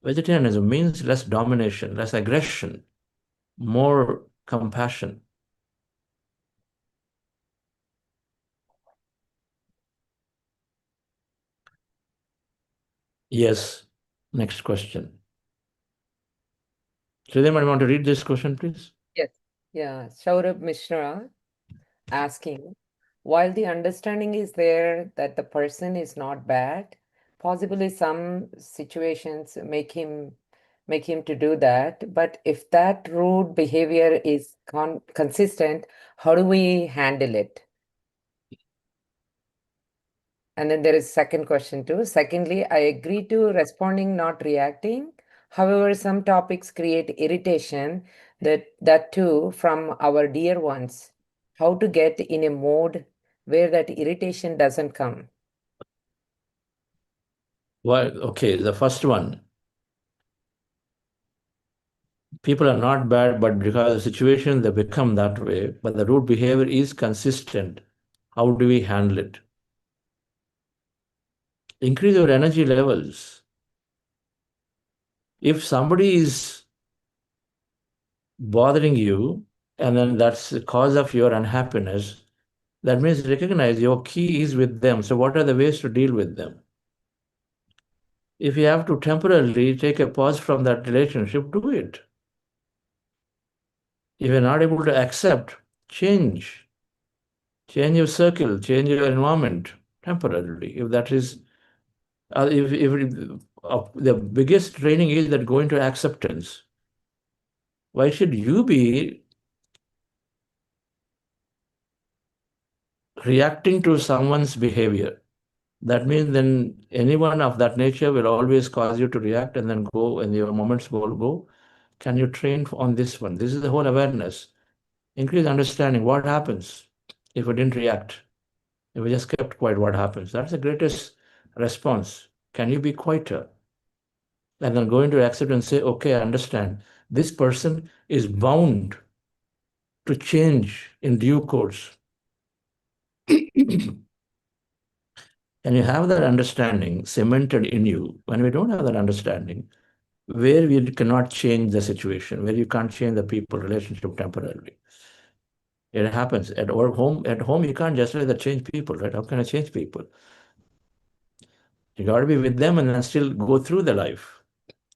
Vegetarianism means less domination, less aggression, more compassion. Yes. Next question. Sridhar, you want to read this question, please? Yes. Yeah. Saurabh Mishra asking, while the understanding is there that the person is not bad, possibly some situations make him to do that. But if that rude behavior is consistent, how do we handle it? And then there is second question too. Secondly, I agree to responding, not reacting. However, some topics create irritation, that too from our dear ones. How to get in a mode where that irritation doesn't come? Well, okay, the first one. People are not bad, but because of the situation, they become that way. But the rude behavior is consistent. How do we handle it? Increase your energy levels. If somebody is bothering you, and then that's the cause of your unhappiness, that means recognize your key is with them. So what are the ways to deal with them? If you have to temporarily take a pause from that relationship, do it. If you're not able to accept, change. Change your circle, change your environment temporarily. If that is, the biggest training is that go into acceptance. Why should you be reacting to someone's behavior? That means then anyone of that nature will always cause you to react and then go, and your moments will go. Can you train on this one? This is the whole awareness. Increase understanding. What happens if we didn't react? If we just kept quiet, what happens? That's the greatest response. Can you be quieter? And then go into accept and say, okay, I understand. This person is bound to change in due course. And you have that understanding cemented in you. When we don't have that understanding, where we cannot change the situation, where you can't change the people relationship temporarily. It happens at home. At home, you can't just let that change people, right? How can I change people? You got to be with them and then still go through the life.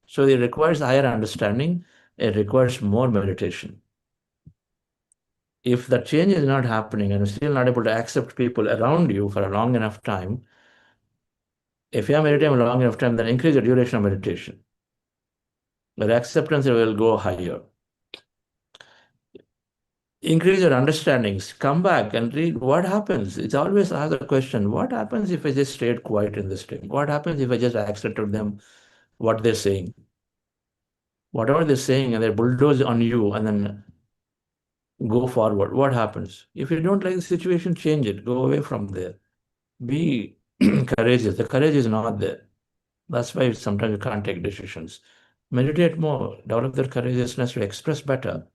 So it requires higher understanding. It requires more meditation. If the change is not happening and you're still not able to accept people around you for a long enough time, if you are meditating a long enough time, then increase the duration of meditation. Your acceptance will go higher. Increase your understandings. Come back and read what happens. It's always ask the question, what happens if I just stayed quiet in this time? What happens if I just accepted them, what they're saying? Whatever they're saying, and they bulldoze on you and then go forward. What happens? If you don't like the situation, change it. Go away from there. Be courageous. The courage is not there. That's why sometimes you can't take decisions. Meditate more. Develop their courageousness to express better.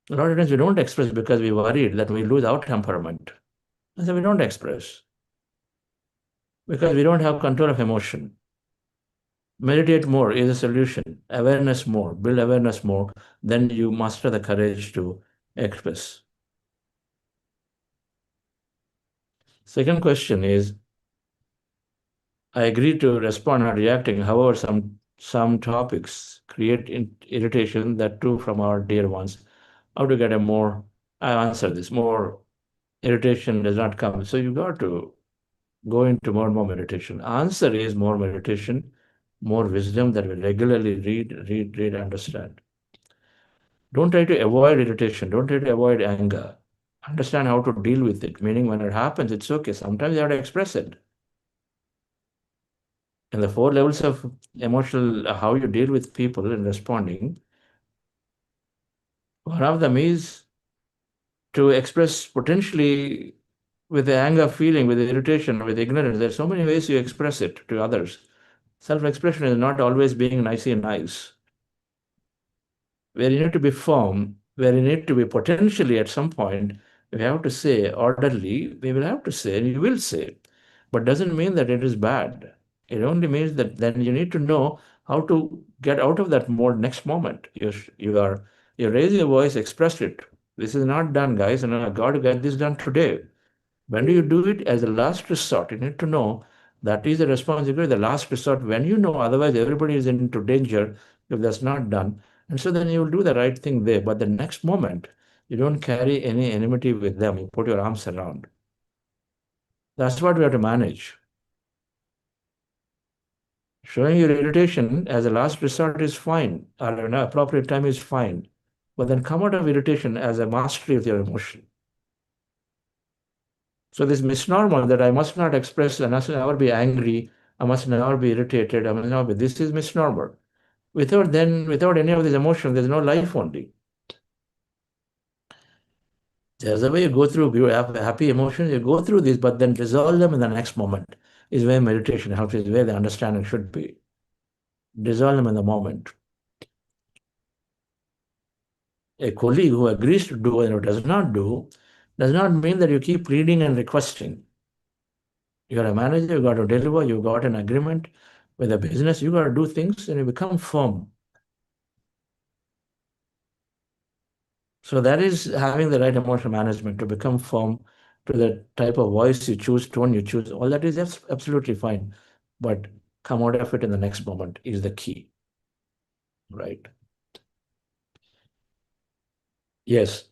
A lot of times we don't express because we're worried that we lose our temperament. And so we don't express because we don't have control of emotion. Meditate more is a solution. Awareness more. Build awareness more. Then you master the courage to express. Second question is, I agree to respond not reacting. However, some topics create irritation, that too from our dear ones. How to get a more, I answer this, more irritation does not come. So you got to go into more and more meditation. Answer is more meditation, more wisdom that we regularly read, understand. Don't try to avoid irritation. Don't try to avoid anger. Understand how to deal with it. Meaning when it happens, it's okay. Sometimes you have to express it. And the four levels of emotional, how you deal with people in responding, one of them is to express potentially with the anger feeling, with the irritation, with ignorance. There's so many ways you express it to others. Self-expression is not always being nicey and nice. Where you need to be firm, where you need to be potentially at some point, we have to say orderly, we will have to say, and you will say. But doesn't mean that it is bad. It only means that then you need to know how to get out of that mode next moment. You raise your voice, express it. This is not done, guys, and I got to get this done today. When do you do it? As a last resort. You need to know that is the responsibility, the last resort when you know, otherwise everybody is into danger if that's not done. And so then you will do the right thing there. But the next moment, you don't carry any enmity with them. You put your arms around. That's what we have to manage. Showing your irritation as a last resort is fine, or an appropriate time is fine. But then come out of irritation as a mastery of your emotion. So this misnomer that I must not express, I must never be angry, I must never be irritated, I must never be, this is misnomer. Without any of these emotions, there's no life only. There's a way you go through, you have happy emotions, you go through this, but then resolve them in the next moment is where meditation helps, is where the understanding should be. Dissolve them in the moment. A colleague who agrees to do and who does not do does not mean that you keep pleading and requesting. You're a manager, you got to deliver, you got an agreement with a business, you got to do things and you become firm. So that is having the right emotional management to become firm to the type of voice you choose, tone you choose. All that is absolutely fine. But come out of it in the next moment is the key. Right. Yes.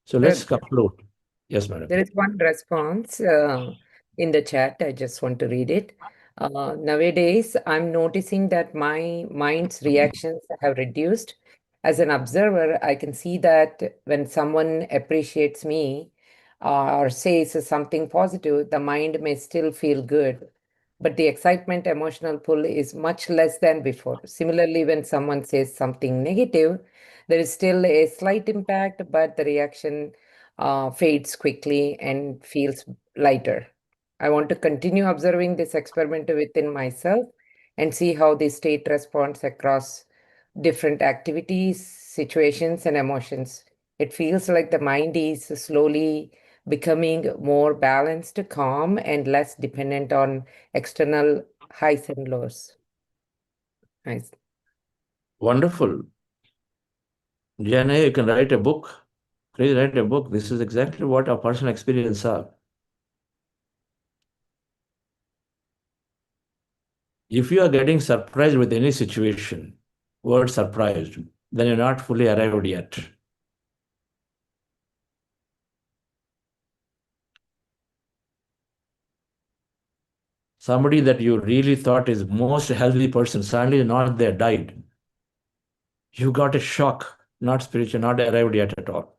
So let's Sir, conclude. Yes, madam. there is one response in the chat. I just want to read it. Nowadays, I'm noticing that my mind's reactions have reduced. As an observer, I can see that when someone appreciates me or says something positive, the mind may still feel good, but the excitement, emotional pull is much less than before. Similarly, when someone says something negative, there is still a slight impact, but the reaction fades quickly and feels lighter. I want to continue observing this experiment within myself and see how the state responds across different activities, situations, and emotions. It feels like the mind is slowly becoming more balanced, calm, and less dependent on external highs and lows. Nice. Wonderful. Jana, you can write a book. Please write a book. This is exactly what our personal experience are. If you are getting surprised with any situation, word surprised, then you're not fully arrived yet. Somebody that you really thought is most healthy person, suddenly not there, died. you got a shock, not spiritual, not arrived yet at all.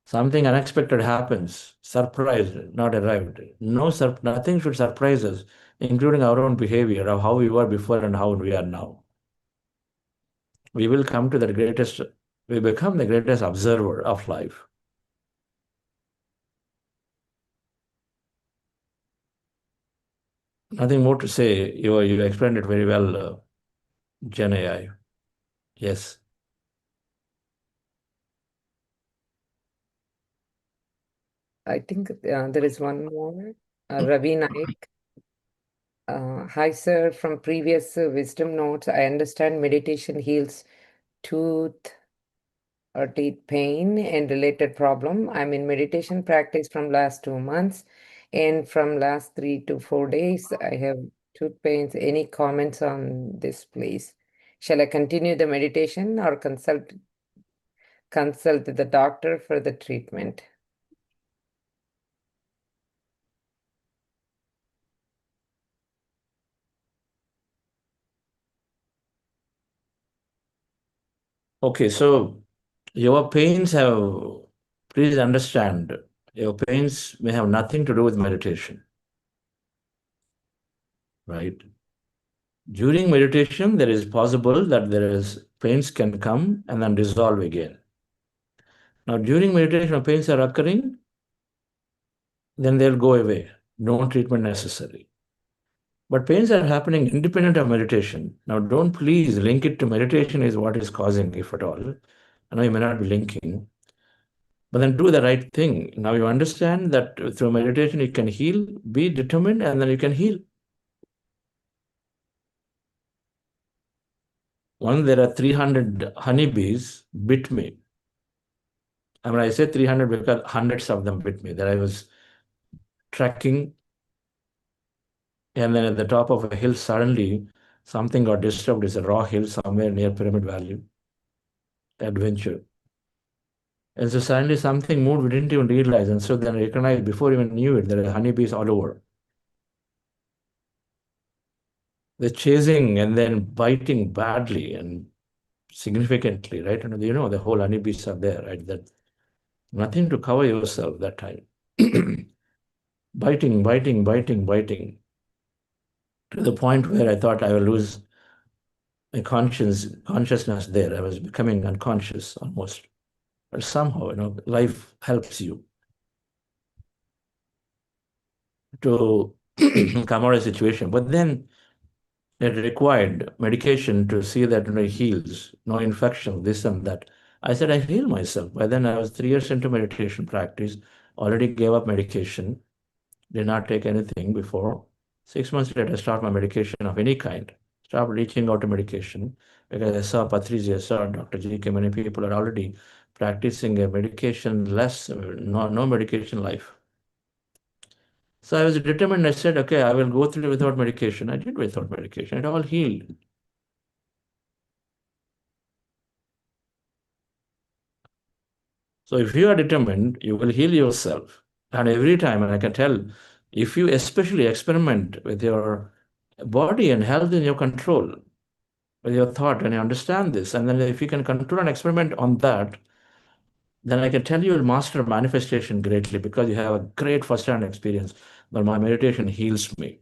Something unexpected happens, surprised, not arrived. Nothing should surprise us, including our own behavior of how we were before and how we are now. We will come to we become the greatest observer of life. Nothing more to say. You explained it very well, Gen AI. Yes. I think there is one more. Ravi Naik. Hi, sir. From previous wisdom notes, I understand meditation heals tooth or teeth pain and related problem. I'm in meditation practice from last 2 months, and from last 3 to 4 days, I have tooth pains. Any comments on this, please? Shall I continue the meditation or consult the doctor for the treatment? Okay, so your pains please understand, your pains may have nothing to do with meditation, right? During meditation, there is possible that pains can come and then dissolve again. Now, during meditation, when pains are occurring, then they'll go away. No treatment necessary. But pains are happening independent of meditation. Now, don't please link it to meditation is what is causing, if at all. I know you may not be linking, but then do the right thing. Now you understand that through meditation you can heal, be determined, and then you can heal. There are 300 honeybees bit me. I mean, I say 300 because hundreds of them bit me. That I was trekking, and then at the top of a hill, suddenly something got disturbed. It's a raw hill somewhere near Pyramid Valley. Adventure. And so suddenly something moved, we didn't even realize. And so then I recognized, before even knew it, there are honeybees all over. They're chasing and then biting badly and significantly, right? And the whole honeybees are there, right? That nothing to cover yourself that time. Biting, biting, biting, biting, to the point where I thought I will lose my consciousness there. I was becoming unconscious almost. But somehow, life helps you to come out of a situation. But then it required medication to see that it heals, no infection, this and that. I said, I heal myself. By then, I was 3 years into meditation practice, already gave up medication, did not take anything before. 6 months later, I start my medication of any kind. Stop reaching out to medication because I saw Patricia, I saw Dr. G.K. Many people are already practicing a medication less, no medication life. So I was determined. I said, okay, I will go through without medication. I did without medication. It all healed. So if you are determined, you will heal yourself. And every time, and I can tell, if you especially experiment with your body and health in your control, with your thought, and you understand this, and then if you can control and experiment on that, then I can tell you will master manifestation greatly because you have a great first-hand experience. But my meditation heals me.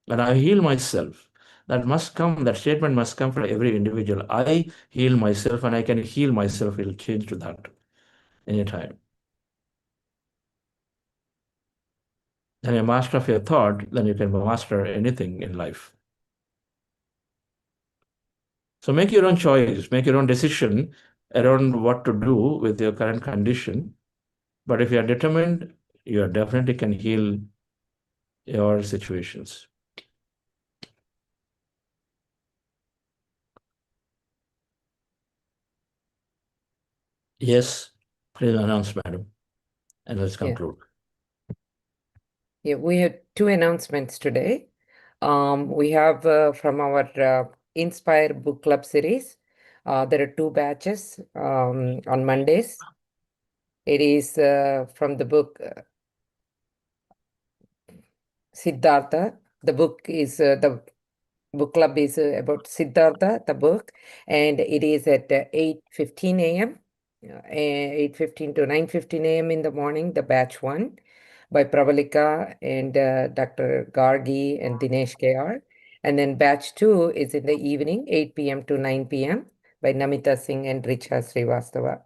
And I heal myself. That statement must come from every individual. I heal myself and I can heal myself. It'll change to that anytime. Then you're master of your thought, then you can master anything in life. So make your own choice, make your own decision around what to do with your current condition. But if you are determined, you definitely can heal your situations. Yes, please announce, madam, and let's conclude. Yeah, we have 2 announcements today. We have from our Inspire Book Club series. There are 2 batches on Mondays. It is from the book Siddhartha. The book is the book club is about Siddhartha, the book, and it is at 8:15 a.m. 8:15 to 9:15 a.m. in the morning, the batch 1 by Pravalika and Dr. Gargi and Dinesh KR. And then batch 2 is in the evening, 8 p.m. to 9 p.m. by Namita Singh and Richa Srivastava.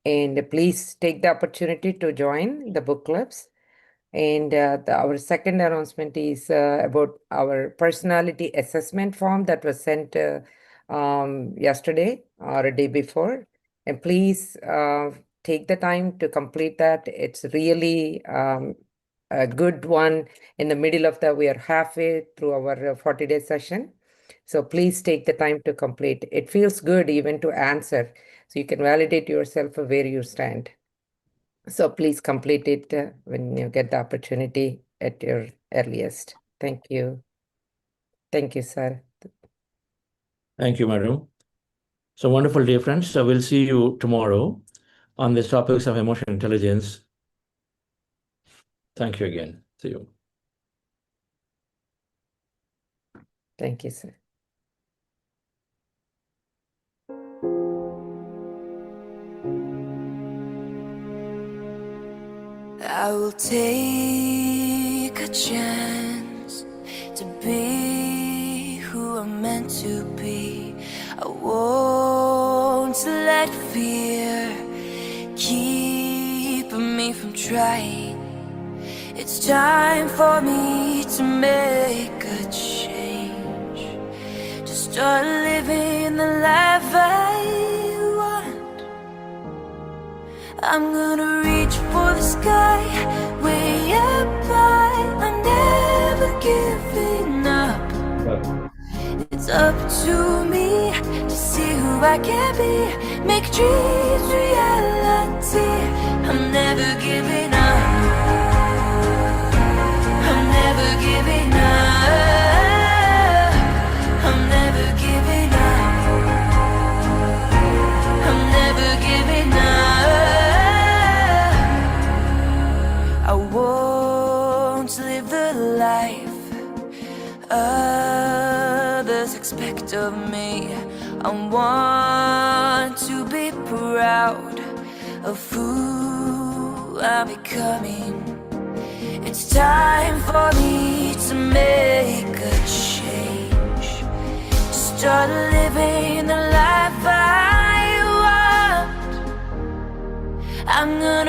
And please take the opportunity to join the book clubs. And our second announcement is about our personality assessment form that was sent yesterday or a day before. And please take the time to complete that. It's really a good one. In the middle of we are halfway through our 40-day session. So please take the time to complete. It feels good even to answer. So you can validate yourself where you stand. So please complete it when you get the opportunity at your earliest. Thank you. Thank you, sir. Thank you, madam. So wonderful, dear friends. So we'll see you tomorrow on the topics of emotional intelligence. Thank you again. See you. Thank you, sir. I will take a chance to be who I'm meant to be. I won't let fear keep me from trying. It's time for me to make a change, to start living the life I want. I'm gonna reach for the sky, way up high. I'm never giving up. It's up to me to see who I can be, make dreams reality. I'm never giving up. I'm never giving up. I'm never giving up. I'm never giving up. I won't live the life others expect of me. I want to be proud of who I'm becoming. It's time for me to make a change, to start living the life I want. I'm gonna